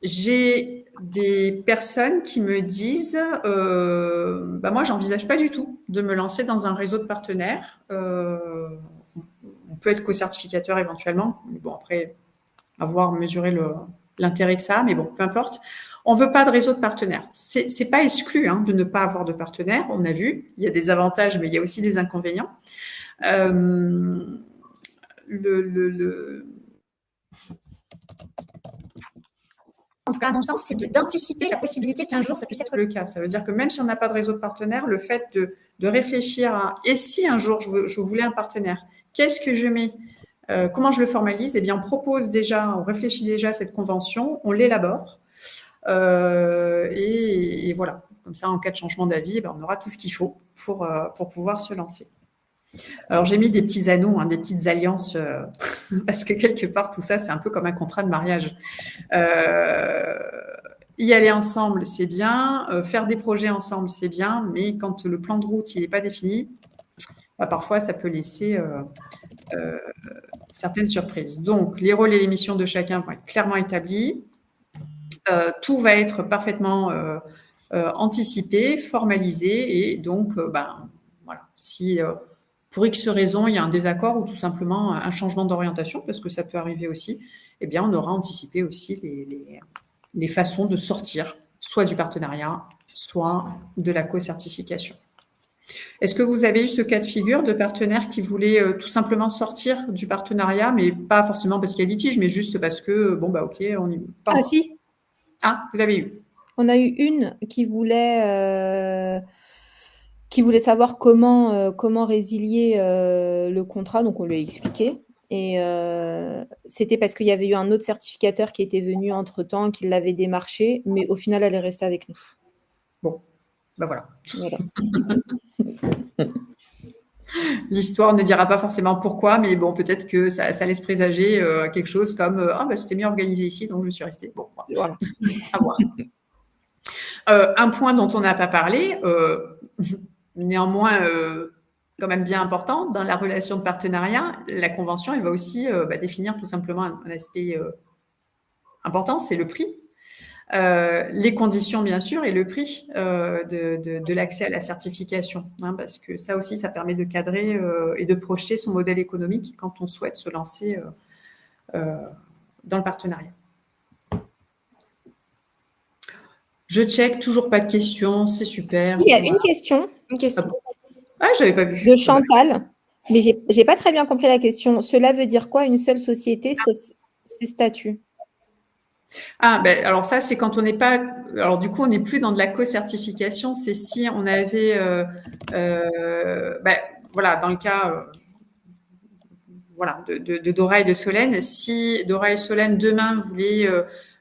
J'ai des personnes qui me disent moi, j'envisage pas du tout de me lancer dans un réseau de partenaires. On peut être co-certificateur éventuellement, mais bon, après, avoir mesuré l'intérêt que ça a, mais bon, peu importe. On veut pas de réseau de partenaires. C'est pas exclu de ne pas avoir de partenaires. On a vu, il y a des avantages, mais il y a aussi des inconvénients. En tout cas, à mon sens, c'est d'anticiper la possibilité qu'un jour, ça puisse être le cas. Ça veut dire que même si on n'a pas de réseau de partenaires, le fait de réfléchir à « et si un jour je voulais un partenaire, qu'est-ce que je mets comment je le formalise ?» Eh bien, on réfléchit déjà à cette convention, on l'élabore et voilà. Comme ça, en cas de changement d'avis, on aura tout ce qu'il faut pour pouvoir se lancer. Alors, j'ai mis des petits anneaux, des petites alliances, parce que quelque part, tout ça, c'est un peu comme un contrat de mariage. Y aller ensemble, c'est bien. Faire des projets ensemble, c'est bien. Mais quand le plan de route, il n'est pas défini, parfois, ça peut laisser certaines surprises. Donc, les rôles et les missions de chacun vont être clairement établis. Tout va être parfaitement anticipé, formalisé. Et donc, voilà, si pour X raison, il y a un désaccord ou tout simplement un changement d'orientation, parce que ça peut arriver aussi, eh bien, on aura anticipé aussi les façons de sortir, soit du partenariat, soit de la co-certification. Est-ce que vous avez eu ce cas de figure de partenaires qui voulaient tout simplement sortir du partenariat, mais pas forcément parce qu'il y a litige, mais juste parce que, ok, on y va. Ah, si. Ah, vous l'avez eu. On a eu une qui voulait savoir comment résilier le contrat, donc on lui a expliqué. Et c'était parce qu'il y avait eu un autre certificateur qui était venu entre-temps, qui l'avait démarché, mais au final, elle est restée avec nous. Bon, voilà. L'histoire ne dira pas forcément pourquoi, mais bon, peut-être que ça laisse présager quelque chose comme c'était mieux organisé ici, donc je suis restée. Bon, voilà. À voir. Un point dont on n'a pas parlé, néanmoins quand même bien important, dans la relation de partenariat, la convention, elle va aussi définir tout simplement un aspect important, c'est le prix. Les conditions, bien sûr, et le prix de l'accès à la certification, parce que ça aussi, ça permet de cadrer et de projeter son modèle économique quand on souhaite se lancer dans le partenariat. Je check, toujours pas de questions, c'est super. Il y a une question. Ah, j'avais pas vu. De Chantal, mais j'ai pas très bien compris la question. Cela veut dire quoi, une seule société, ses statuts? Alors ça, c'est quand on n'est pas... Alors du coup, on n'est plus dans de la co-certification. C'est si on avait... voilà, dans le cas de Dora et de Solène, si Dora et Solène, demain, voulaient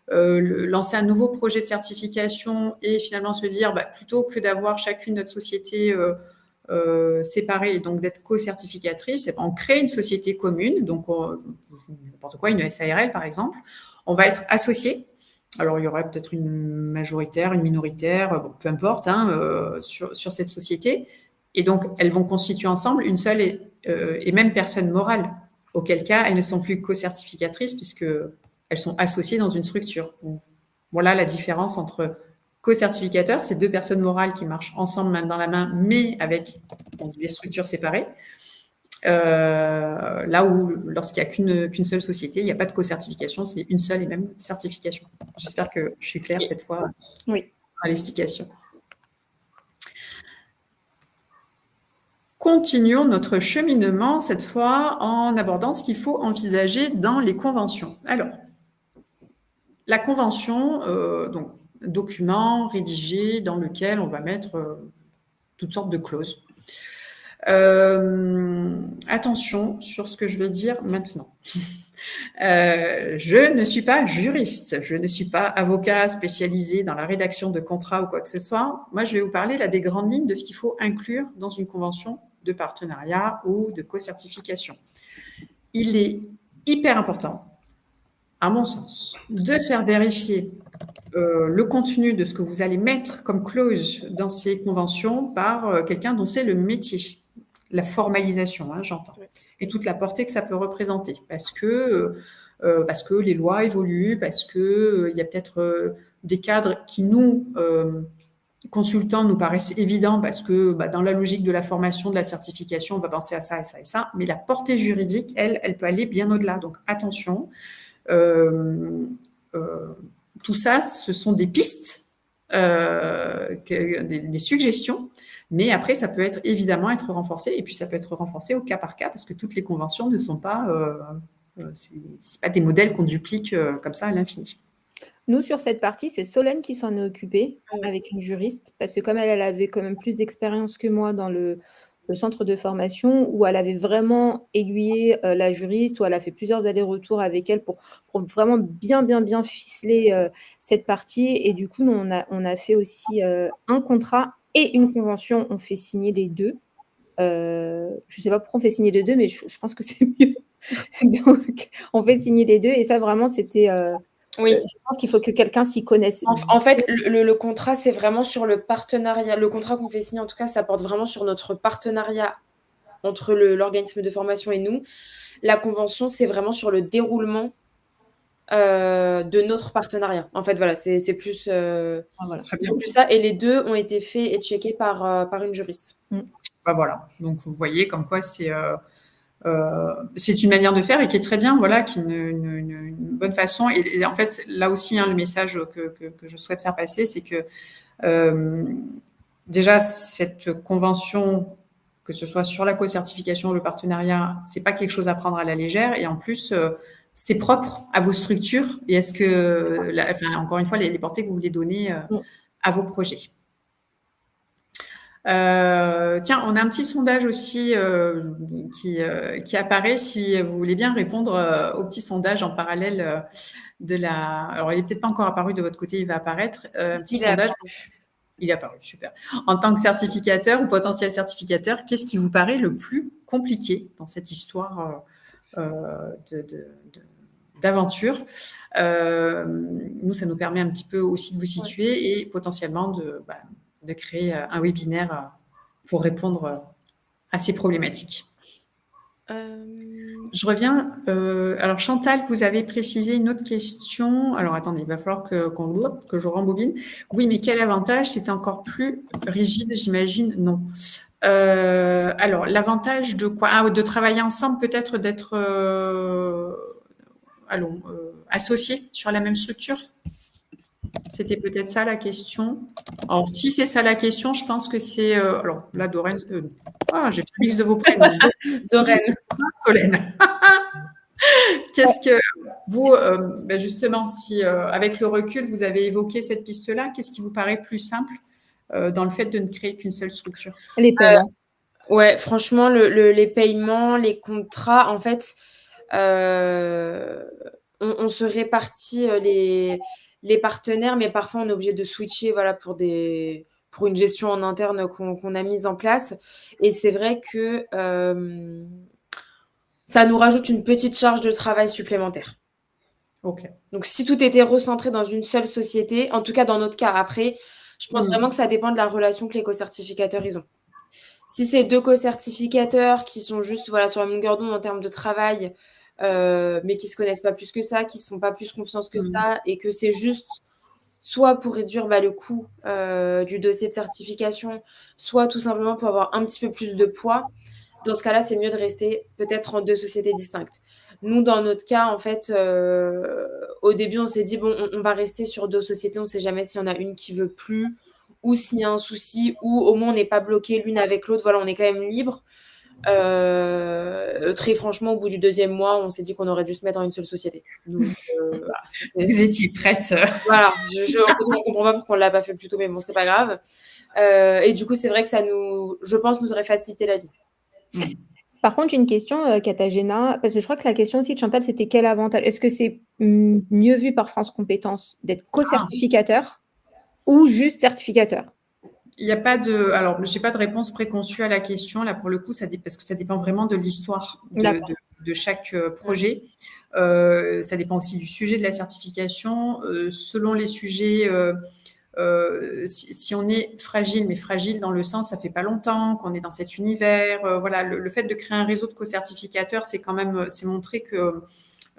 lancer un nouveau projet de certification et finalement se dire, plutôt que d'avoir chacune notre société séparée et donc d'être co-certificatrice, on crée une société commune, donc n'importe quoi, une SARL par exemple, on va être associés. Alors, il y aurait peut-être une majoritaire, une minoritaire, peu importe, sur cette société. Et donc, elles vont constituer ensemble une seule et même personne morale, auquel cas, elles ne sont plus co-certificatrices puisqu'elles sont associées dans une structure. Donc, voilà la différence entre co-certificateurs, c'est deux personnes morales qui marchent ensemble, main dans la main, mais avec des structures séparées. Là où, lorsqu'il n'y a qu'une seule société, il n'y a pas de co-certification, c'est une seule et même certification. J'espère que je suis claire cette fois à l'explication. Continuons notre cheminement, cette fois, en abordant ce qu'il faut envisager dans les conventions. Alors, la convention, donc, un document rédigé dans lequel on va mettre toutes sortes de clauses. Attention sur ce que je vais dire maintenant. Je ne suis pas juriste, je ne suis pas avocat spécialisé dans la rédaction de contrats ou quoi que ce soit. Moi, je vais vous parler là des grandes lignes de ce qu'il faut inclure dans une convention de partenariat ou de co-certification. Il est hyper important, à mon sens, de faire vérifier le contenu de ce que vous allez mettre comme clause dans ces conventions par quelqu'un dont c'est le métier. La formalisation, j'entends, et toute la portée que ça peut représenter, parce que les lois évoluent, parce que il y a peut-être des cadres qui nous consultants nous paraissent évidents, parce que dans la logique de la formation, de la certification, on va penser à ça et ça et ça, mais la portée juridique, elle peut aller bien au-delà. Donc attention, tout ça, ce sont des pistes, des suggestions. Mais après, ça peut évidemment être renforcé, et puis ça peut être renforcé au cas par cas, parce que toutes les conventions ne sont pas, c'est pas des modèles qu'on duplique comme ça à l'infini. Nous, sur cette partie, c'est Solène qui s'en est occupée avec une juriste, parce que comme elle avait quand même plus d'expérience que moi dans le centre de formation, où elle avait vraiment aiguillé la juriste, où elle a fait plusieurs allers-retours avec elle pour vraiment bien ficeler cette partie. Et du coup, nous, on a fait aussi un contrat et une convention, on fait signer les deux. Je ne sais pas pourquoi on fait signer les deux, mais je pense que c'est mieux. Donc, on fait signer les deux. Et ça, vraiment, c'était... oui. Je pense qu'il faut que quelqu'un s'y connaisse. En fait, le contrat, c'est vraiment sur le partenariat. Le contrat qu'on fait signer, en tout cas, ça porte vraiment sur notre partenariat entre l'organisme de formation et nous. La convention, c'est vraiment sur le déroulement de notre partenariat. En fait, voilà, c'est plus, plus ça. Et les deux ont été faits et checkés par une juriste. Voilà. Donc, vous voyez comme quoi c'est une manière de faire et qui est très bien, voilà, qui est une bonne façon. Et en fait, là aussi, le message que je souhaite faire passer, c'est que déjà, cette convention, que ce soit sur la co-certification ou le partenariat, c'est pas quelque chose à prendre à la légère. Et en plus, c'est propre à vos structures. Et est-ce que, encore une fois, les portées que vous voulez donner à vos projets. Tiens, on a un petit sondage aussi qui apparaît, si vous voulez bien répondre au petit sondage en parallèle de la... Alors, il n'est peut-être pas encore apparu de votre côté, il va apparaître. Un petit sondage. Il est apparu, super. En tant que certificateur ou potentiel certificateur, qu'est-ce qui vous paraît le plus compliqué dans cette histoire d'aventure? Nous, ça nous permet un petit peu aussi de vous situer et potentiellement de créer un webinaire pour répondre à ces problématiques. Je reviens. Alors, Chantal, vous avez précisé une autre question. Alors, attendez, il va falloir que je rembobine. Oui, mais quel avantage? C'était encore plus rigide, j'imagine. Non. Alors, l'avantage de quoi? De travailler ensemble, peut-être d'être associés sur la même structure? C'était peut-être ça la question. Alors, si c'est ça la question, je pense que c'est... alors, là, Dorène... j'ai fait le mix de vos prénoms. Dorène. Solène. Qu'est-ce que vous, justement, si avec le recul, vous avez évoqué cette piste-là, qu'est-ce qui vous paraît plus simple dans le fait de ne créer qu'une seule structure? Les paiements. Ouais, franchement, les paiements, les contrats, en fait... on se répartit les partenaires, mais parfois on est obligé de switcher, voilà, pour une gestion en interne qu'on a mise en place. Et c'est vrai que ça nous rajoute une petite charge de travail supplémentaire. Ok. Donc, si tout était recentré dans une seule société, en tout cas dans notre cas, après, je pense vraiment que ça dépend de la relation que les co-certificateurs ils ont. Si c'est 2 co-certificateurs qui sont juste sur la même longueur d'onde en termes de travail, mais qui se connaissent pas plus que ça, qui se font pas plus confiance que ça, et que c'est juste soit pour réduire le coût du dossier de certification, soit tout simplement pour avoir un petit peu plus de poids, dans ce cas-là, c'est mieux de rester peut-être en 2 sociétés distinctes. Nous, dans notre cas, en fait, au début, on s'est dit, bon, on va rester sur 2 sociétés, on ne sait jamais s'il y en a une qui veut plus, ou s'il y a un souci, ou au moins on n'est pas bloqué l'une avec l'autre. Voilà, on est quand même libre. Très franchement, au bout du 2e mois, on s'est dit qu'on aurait dû se mettre dans une seule société. Donc, Vous étiez prête. Voilà, on ne comprend pas pourquoi on ne l'a pas fait plus tôt, mais bon, c'est pas grave. Et du coup, c'est vrai que ça je pense, nous aurait facilité la vie. Par contre, j'ai une question, Katagena, parce que je crois que la question aussi de Chantal, c'était quel avantage? Est-ce que c'est mieux vu par France Compétences d'être co-certificateur ou juste certificateur? Il n'y a pas de. Alors, je n'ai pas de réponse préconçue à la question. Là, pour le coup, parce que ça dépend vraiment de l'histoire de chaque projet. Ça dépend aussi du sujet de la certification. Selon les sujets, si on est fragile, mais fragile dans le sens, ça fait pas longtemps qu'on est dans cet univers. Voilà, le fait de créer un réseau de co-certificateurs, c'est quand même, c'est montrer que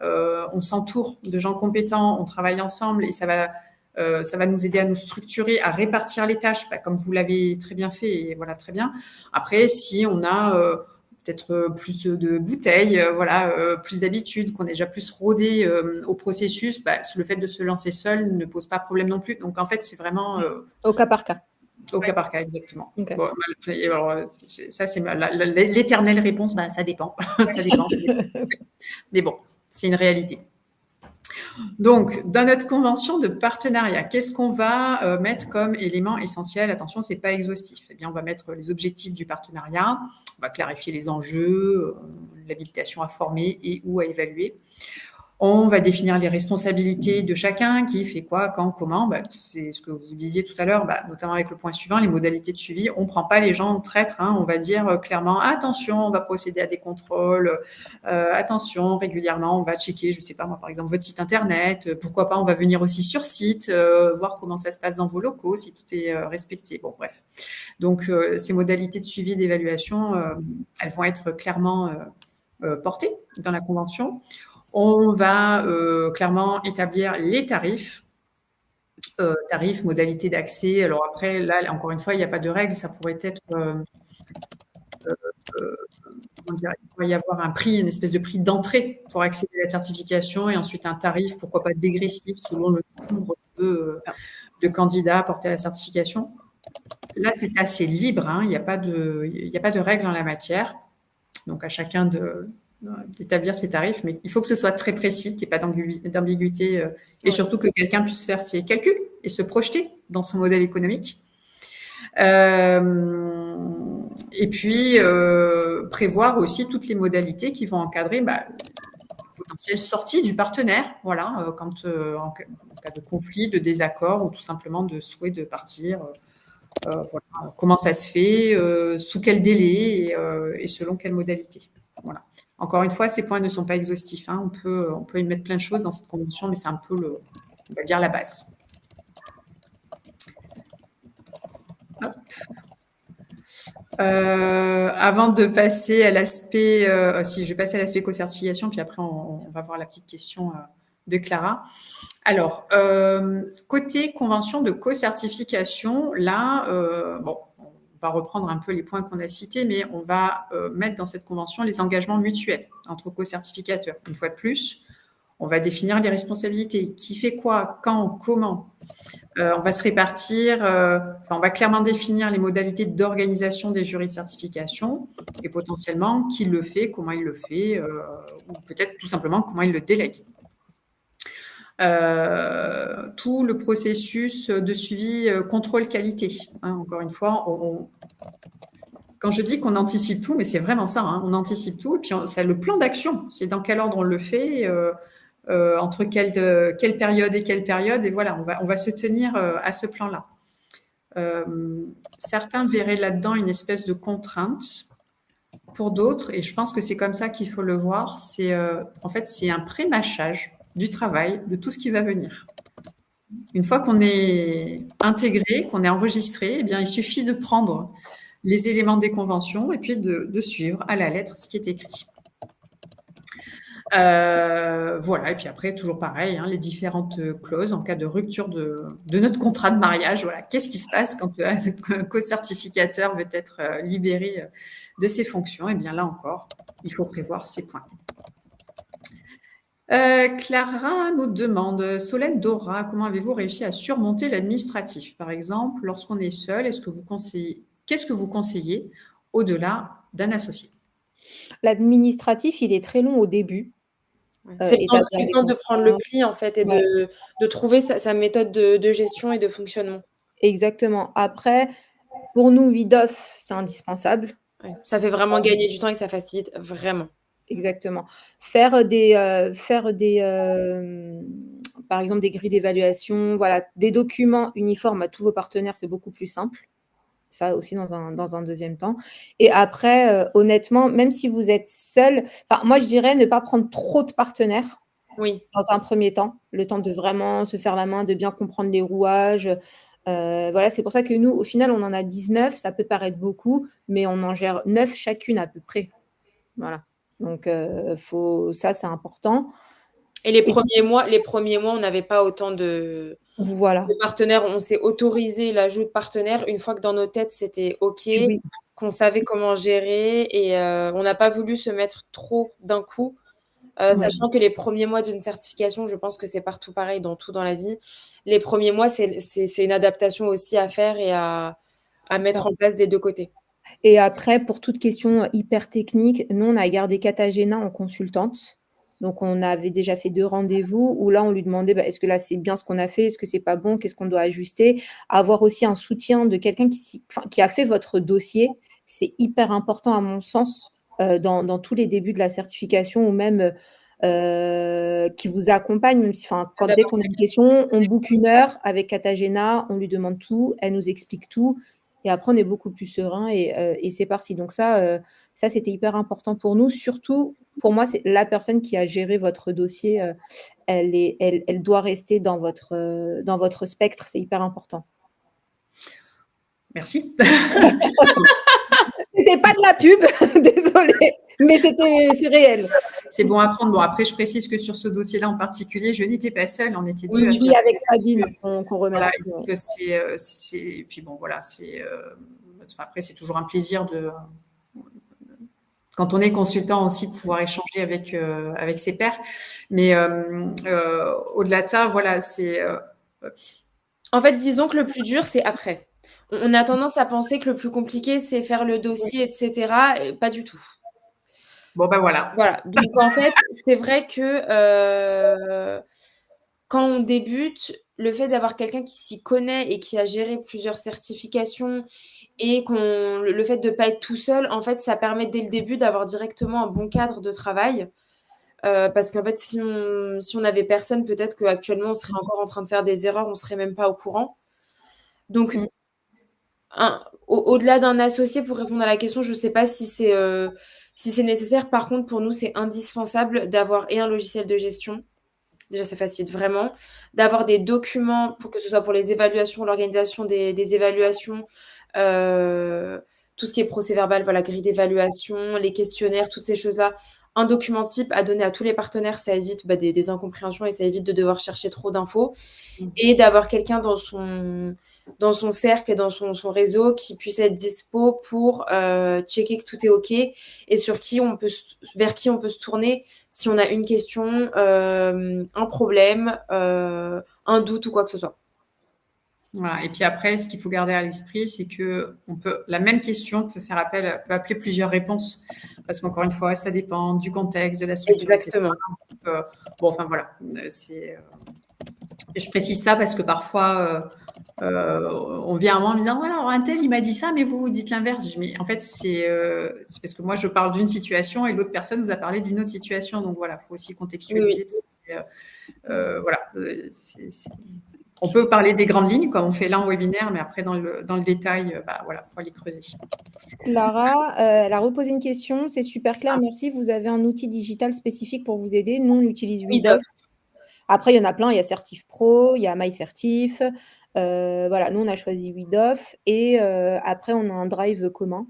on s'entoure de gens compétents, on travaille ensemble et ça va nous aider à nous structurer, à répartir les tâches, comme vous l'avez très bien fait, et voilà, très bien. Après, si on a peut-être plus de bouteilles, plus d'habitude, qu'on est déjà plus rodé au processus, le fait de se lancer seul ne pose pas problème non plus. Donc, en fait, c'est vraiment… au cas par cas. Au cas par cas, exactement. Okay. Bon, alors, ça, c'est l'éternelle réponse, ça dépend. Ça dépend. Mais bon, c'est une réalité. Donc, dans notre convention de partenariat, qu'est-ce qu'on va mettre comme élément essentiel? Attention, c'est pas exhaustif. Eh bien, on va mettre les objectifs du partenariat, on va clarifier les enjeux, l'habilitation à former et ou à évaluer. On va définir les responsabilités de chacun, qui fait quoi, quand, comment. C'est ce que vous disiez tout à l'heure, notamment avec le point suivant, les modalités de suivi. On ne prend pas les gens en traître. On va dire clairement, attention, on va procéder à des contrôles. Attention, régulièrement, on va checker, je ne sais pas moi, par exemple, votre site internet. Pourquoi pas, on va venir aussi sur site, voir comment ça se passe dans vos locaux, si tout est respecté. Bon, bref. Donc, ces modalités de suivi, d'évaluation, elles vont être clairement portées dans la convention. On va clairement établir les tarifs, modalités d'accès. Alors après, là, encore une fois, il n'y a pas de règle. Ça pourrait être, il pourrait y avoir un prix, une espèce de prix d'entrée pour accéder à la certification et ensuite un tarif, pourquoi pas dégressif, selon le nombre de candidats apportés à la certification. Là, c'est assez libre. Il n'y a pas de règle en la matière. Donc, à chacun d'établir ses tarifs, mais il faut que ce soit très précis, qu'il n'y ait pas d'ambiguïté et surtout que quelqu'un puisse faire ses calculs et se projeter dans son modèle économique. Et puis, prévoir aussi toutes les modalités qui vont encadrer potentielle sortie du partenaire, voilà, quand en cas de conflit, de désaccord ou tout simplement de souhait de partir. Voilà, comment ça se fait, sous quel délai et selon quelle modalité. Voilà. Encore une fois, ces points ne sont pas exhaustifs. On peut y mettre plein de choses dans cette convention, mais c'est un peu, on va dire, la base. Avant de passer à l'aspect, je vais passer à l'aspect co-certification, puis après on va voir la petite question de Clara. Alors, côté convention de co-certification, là, on va reprendre un peu les points qu'on a cités, mais on va mettre dans cette convention les engagements mutuels entre co-certificateurs. Une fois de plus, on va définir les responsabilités. Qui fait quoi, quand, comment. On va se répartir, on va clairement définir les modalités d'organisation des jurys de certification et potentiellement qui le fait, comment il le fait, ou peut-être tout simplement comment il le délègue. Tout le processus de suivi contrôle qualité. Encore une fois, quand je dis qu'on anticipe tout, mais c'est vraiment ça, on anticipe tout, et puis c'est le plan d'action, c'est dans quel ordre on le fait, entre quelle période et quelle période. Et voilà, on va se tenir à ce plan-là. Certains verraient là-dedans une espèce de contrainte. Pour d'autres, et je pense que c'est comme ça qu'il faut le voir, en fait, c'est un pré-mâchage du travail, de tout ce qui va venir. Une fois qu'on est intégré, qu'on est enregistré, eh bien, il suffit de prendre les éléments des conventions et puis de suivre à la lettre ce qui est écrit. Voilà, et puis après, toujours pareil, hein, les différentes clauses en cas de rupture de notre contrat de mariage. Voilà, qu'est-ce qui se passe quand un co-certificateur veut être libéré de ses fonctions? Eh bien, là encore, il faut prévoir ces points. Clara nous demande, Solène Dora, comment avez-vous réussi à surmonter l'administratif? Par exemple, lorsqu'on est seul, qu'est-ce que vous conseillez au-delà d'un associé? L'administratif, il est très long au début. C'est le temps de prendre le pli, en fait, et de trouver sa méthode de gestion et de fonctionnement. Exactement. Après, pour nous, WIDOF, c'est indispensable. Ouais. Ça fait vraiment gagner du temps et ça facilite vraiment. Exactement. Par exemple, des grilles d'évaluation, voilà, des documents uniformes à tous vos partenaires, c'est beaucoup plus simple. Ça aussi dans un deuxième temps. Et après, honnêtement, même si vous êtes seul, moi, je dirais ne pas prendre trop de partenaires. Oui. Dans un premier temps, le temps de vraiment se faire la main, de bien comprendre les rouages. Voilà, c'est pour ça que nous, au final, on en a 19. Ça peut paraître beaucoup, mais on en gère 9 chacune à peu près. Voilà. Donc, ça, c'est important. Et les premiers mois, on n'avait pas autant de partenaires. On s'est autorisé l'ajout de partenaires une fois que dans nos têtes, c'était OK, qu'on savait comment gérer et on n'a pas voulu se mettre trop d'un coup. Sachant que les premiers mois d'une certification, je pense que c'est partout pareil, dans tout dans la vie. Les premiers mois, c'est une adaptation aussi à faire et à mettre en place des deux côtés. Et après, pour toute question hyper technique, nous, on a gardé Katagena en consultante. Donc, on avait déjà fait 2 rendez-vous où là, on lui demandait est-ce que là, c'est bien ce qu'on a fait? Est-ce que c'est pas bon? Qu'est-ce qu'on doit ajuster? Avoir aussi un soutien de quelqu'un qui a fait votre dossier, c'est hyper important à mon sens dans tous les débuts de la certification ou même qui vous accompagne. Dès qu'on a une question, on book 1 heure avec Katagena, on lui demande tout, elle nous explique tout. Et après, on est beaucoup plus serein et c'est parti. Donc ça, c'était hyper important pour nous. Surtout, pour moi, c'est la personne qui a géré votre dossier. Elle doit rester dans votre spectre. C'est hyper important. Merci. C'était pas de la pub, désolée, mais c'est réel. C'est bon à prendre. Bon, après, je précise que sur ce dossier-là en particulier, je n'étais pas seule, on était 2. Oui, avec Sabine, qu'on remercie. Voilà, et puis bon, voilà, après, c'est toujours un plaisir quand on est consultant aussi, de pouvoir échanger avec ses pairs. Mais au-delà de ça, voilà, En fait, disons que le plus dur, c'est après. On a tendance à penser que le plus compliqué, c'est faire le dossier, etc. Et pas du tout. Bon, ben voilà. Voilà. Donc, en fait, c'est vrai que quand on débute, le fait d'avoir quelqu'un qui s'y connaît et qui a géré plusieurs certifications et le fait de ne pas être tout seul, en fait, ça permet dès le début d'avoir directement un bon cadre de travail. Parce qu'en fait, si on n'avait personne, peut-être qu'actuellement, on serait encore en train de faire des erreurs, on ne serait même pas au courant. Donc, au-delà d'un associé, pour répondre à la question, je ne sais pas si c'est nécessaire. Par contre, pour nous, c'est indispensable d'avoir un logiciel de gestion. Déjà, ça facilite vraiment. D'avoir des documents, pour que ce soit pour les évaluations, l'organisation des évaluations, tout ce qui est procès-verbal, voilà, grille d'évaluation, les questionnaires, toutes ces choses-là. Un document type à donner à tous les partenaires, ça évite des incompréhensions et ça évite de devoir chercher trop d'infos. Et d'avoir quelqu'un dans son cercle et dans son réseau qui puisse être dispo pour checker que tout est OK et vers qui on peut se tourner si on a une question, un problème, un doute ou quoi que ce soit. Voilà. Et puis après, ce qu'il faut garder à l'esprit, c'est que la même question peut appeler plusieurs réponses. Parce qu'encore une fois, ça dépend du contexte, de la structure. Exactement. Bon, enfin voilà. Et je précise ça parce que parfois, On vient à moi en me disant, voilà, alors un tel, il m'a dit ça, mais vous dites l'inverse. Mais en fait, c'est parce que moi, je parle d'une situation et l'autre personne nous a parlé d'une autre situation. Donc voilà, il faut aussi contextualiser. Oui. Parce que voilà, on peut parler des grandes lignes, comme on fait là en webinaire, mais après, dans le détail, voilà, il faut aller creuser. Clara, elle a reposé une question. C'est super clair, merci. Vous avez un outil digital spécifique pour vous aider. Nous, on utilise WeDoc. Après, il y en a plein. Il y a Certif Pro, il y a MyCertif. Voilà, nous, on a choisi WeDof. Et après, on a un drive commun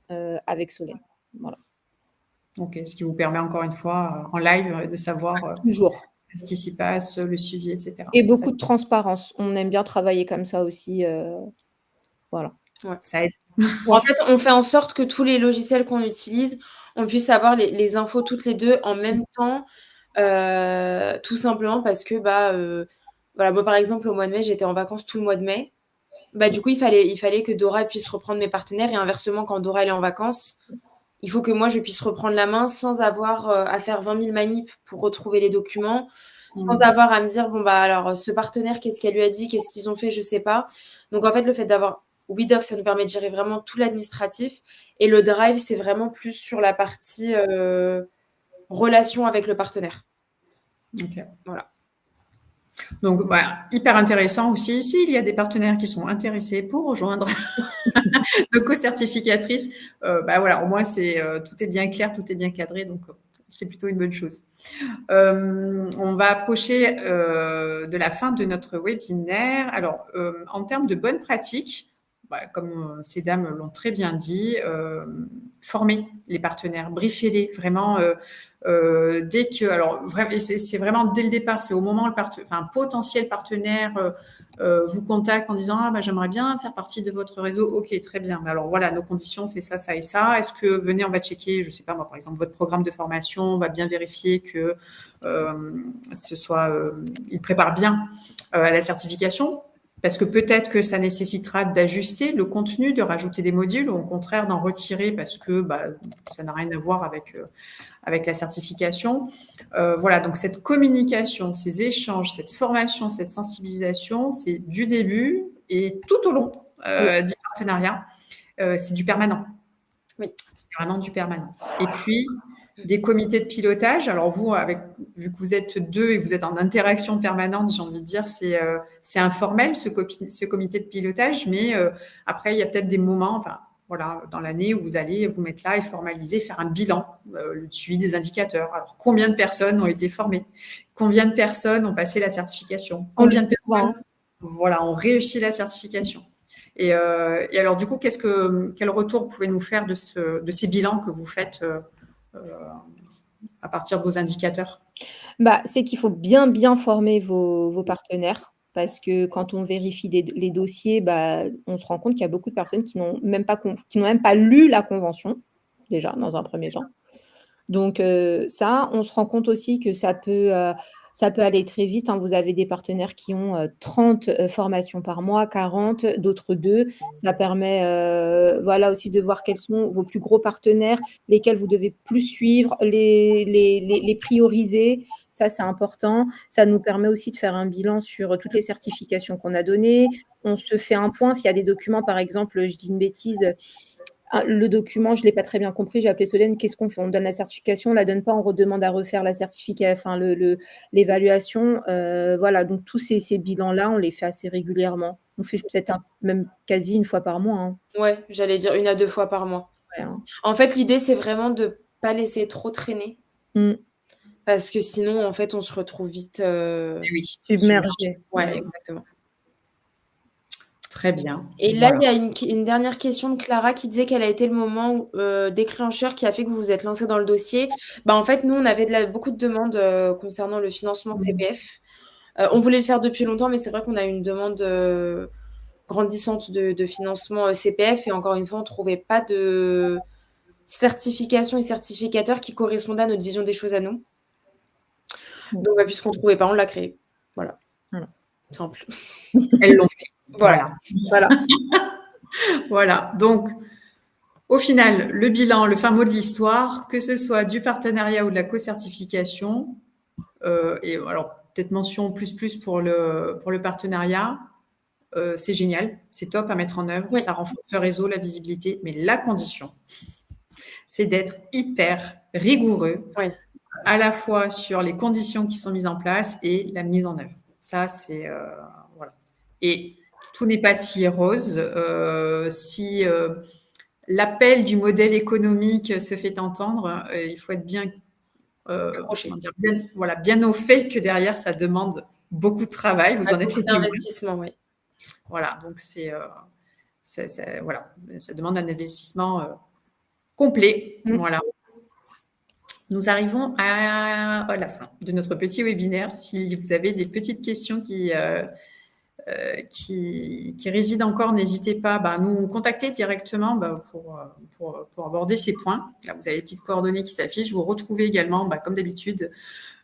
avec Solène. Voilà. Ok, ce qui vous permet encore une fois, en live, de savoir toujours ce qui s'y passe, le suivi, etc. Et beaucoup de transparence. On aime bien travailler comme ça aussi. Voilà. Ouais, ça aide. En fait, on fait en sorte que tous les logiciels qu'on utilise, on puisse avoir les infos toutes les deux en même temps, tout simplement parce que, voilà, moi, par exemple, au mois de mai, j'étais en vacances tout le mois de mai. Du coup, il fallait que Dora puisse reprendre mes partenaires et inversement, quand Dora elle est en vacances, il faut que moi, je puisse reprendre la main sans avoir à faire 20 000 manips pour retrouver les documents, sans avoir à me dire, alors, ce partenaire, qu'est-ce qu'elle lui a dit, qu'est-ce qu'ils ont fait, je sais pas. Donc, en fait, le fait d'avoir WeDof, ça nous permet de gérer vraiment tout l'administratif. Et le Drive, c'est vraiment plus sur la partie relation avec le partenaire. Ok. Voilà. Donc, hyper intéressant aussi. S'il y a des partenaires qui sont intéressés pour rejoindre de co-certificatrices, voilà, au moins, tout est bien clair, tout est bien cadré. Donc, c'est plutôt une bonne chose. On va approcher de la fin de notre webinaire. Alors, en termes de bonnes pratiques, comme ces dames l'ont très bien dit, former les partenaires, briefez-les vraiment. Dès que, alors c'est vraiment dès le départ, c'est au moment où un potentiel partenaire vous contacte en disant j'aimerais bien faire partie de votre réseau. Ok, très bien. Mais alors voilà, nos conditions c'est ça, ça et ça. Est-ce que venez, on va checker, je sais pas moi par exemple votre programme de formation, on va bien vérifier que il prépare bien à la certification. Parce que peut-être que ça nécessitera d'ajuster le contenu, de rajouter des modules, ou au contraire d'en retirer parce que ça n'a rien à voir avec la certification. Voilà, donc cette communication, ces échanges, cette formation, cette sensibilisation, c'est du début et tout au long du partenariat. C'est du permanent. Oui. C'est vraiment du permanent. Et puis, des comités de pilotage. Alors vous, vu que vous êtes deux et que vous êtes en interaction permanente, j'ai envie de dire, c'est informel ce comité de pilotage, mais après, il y a peut-être des moments, voilà, dans l'année où vous allez vous mettre là et formaliser, faire un bilan, le suivi des indicateurs. Alors, combien de personnes ont été formées? Combien de personnes ont passé la certification? Combien de personnes ont réussi la certification? Et alors, du coup, quel retour pouvez-vous nous faire de ces bilans que vous faites à partir de vos indicateurs? C'est qu'il faut bien former vos partenaires. Parce que quand on vérifie les dossiers, on se rend compte qu'il y a beaucoup de personnes qui n'ont même pas lu la convention, déjà, dans un premier temps. Donc, ça, on se rend compte aussi que ça peut aller très vite. Vous avez des partenaires qui ont 30 formations par mois, 40, d'autres 2. Ça permet voilà, aussi de voir quels sont vos plus gros partenaires, lesquels vous devez plus suivre, les prioriser. Ça, c'est important. Ça nous permet aussi de faire un bilan sur toutes les certifications qu'on a données. On se fait un point. S'il y a des documents, par exemple, je dis une bêtise, le document, je ne l'ai pas très bien compris, j'ai appelé Solène, qu'est-ce qu'on fait? On donne la certification, on ne la donne pas, on redemande à refaire la certification, l'évaluation. Voilà, donc tous ces bilans-là, on les fait assez régulièrement. On fait peut-être même quasi une fois par mois. Ouais, j'allais dire 1 à 2 fois par mois. Ouais, En fait, l'idée, c'est vraiment de ne pas laisser trop traîner. Parce que sinon, en fait, on se retrouve vite submergé. Ouais, exactement. Très bien. Et là, il y a une dernière question de Clara qui disait quel a été le moment déclencheur qui a fait que vous vous êtes lancé dans le dossier. En fait, nous, on avait beaucoup de demandes concernant le financement CPF. On voulait le faire depuis longtemps, mais c'est vrai qu'on a eu une demande grandissante de financement CPF. Et encore une fois, on ne trouvait pas de certification et certificateur qui correspondait à notre vision des choses à nous. Donc, puisqu'on ne trouvait pas, on l'a créé. Voilà. Simple. Elles l'ont fait. Voilà. Voilà. Donc, au final, le bilan, le fin mot de l'histoire, que ce soit du partenariat ou de la co-certification, et alors peut-être mention plus pour le partenariat, c'est génial, c'est top à mettre en œuvre, Oui. ça renforce le réseau, la visibilité, mais la condition, c'est d'être hyper rigoureux, Oui. à la fois sur les conditions qui sont mises en place et la mise en œuvre. Ça, c'est voilà. Et tout n'est pas si rose. Si l'appel du modèle économique se fait entendre, il faut être bien, bien au fait que derrière, ça demande beaucoup de travail. Vous en êtes les témoins. D'investissement, oui. Voilà, donc voilà, ça demande un investissement complet. Voilà. Nous arrivons à la fin de notre petit webinaire. Si vous avez des petites questions qui résident encore, n'hésitez pas à nous contacter directement pour aborder ces points. Là, vous avez les petites coordonnées qui s'affichent. Vous retrouvez également, comme d'habitude,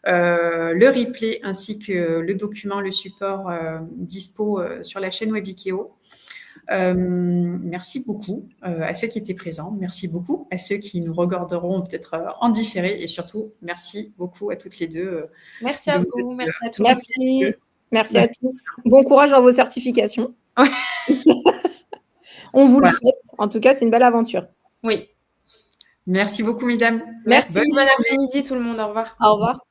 le replay ainsi que le document, le support dispo sur la chaîne Webikeo. Merci beaucoup à ceux qui étaient présents. Merci beaucoup à ceux qui nous regarderont peut-être en différé. Et surtout, merci beaucoup à toutes les deux. Merci à vous. Merci à tous. Merci à tous. Bon courage dans vos certifications. On vous le souhaite. En tout cas, c'est une belle aventure. Oui. Merci beaucoup, mesdames. Merci. Bon après-midi, tout le monde. Au revoir. Au revoir.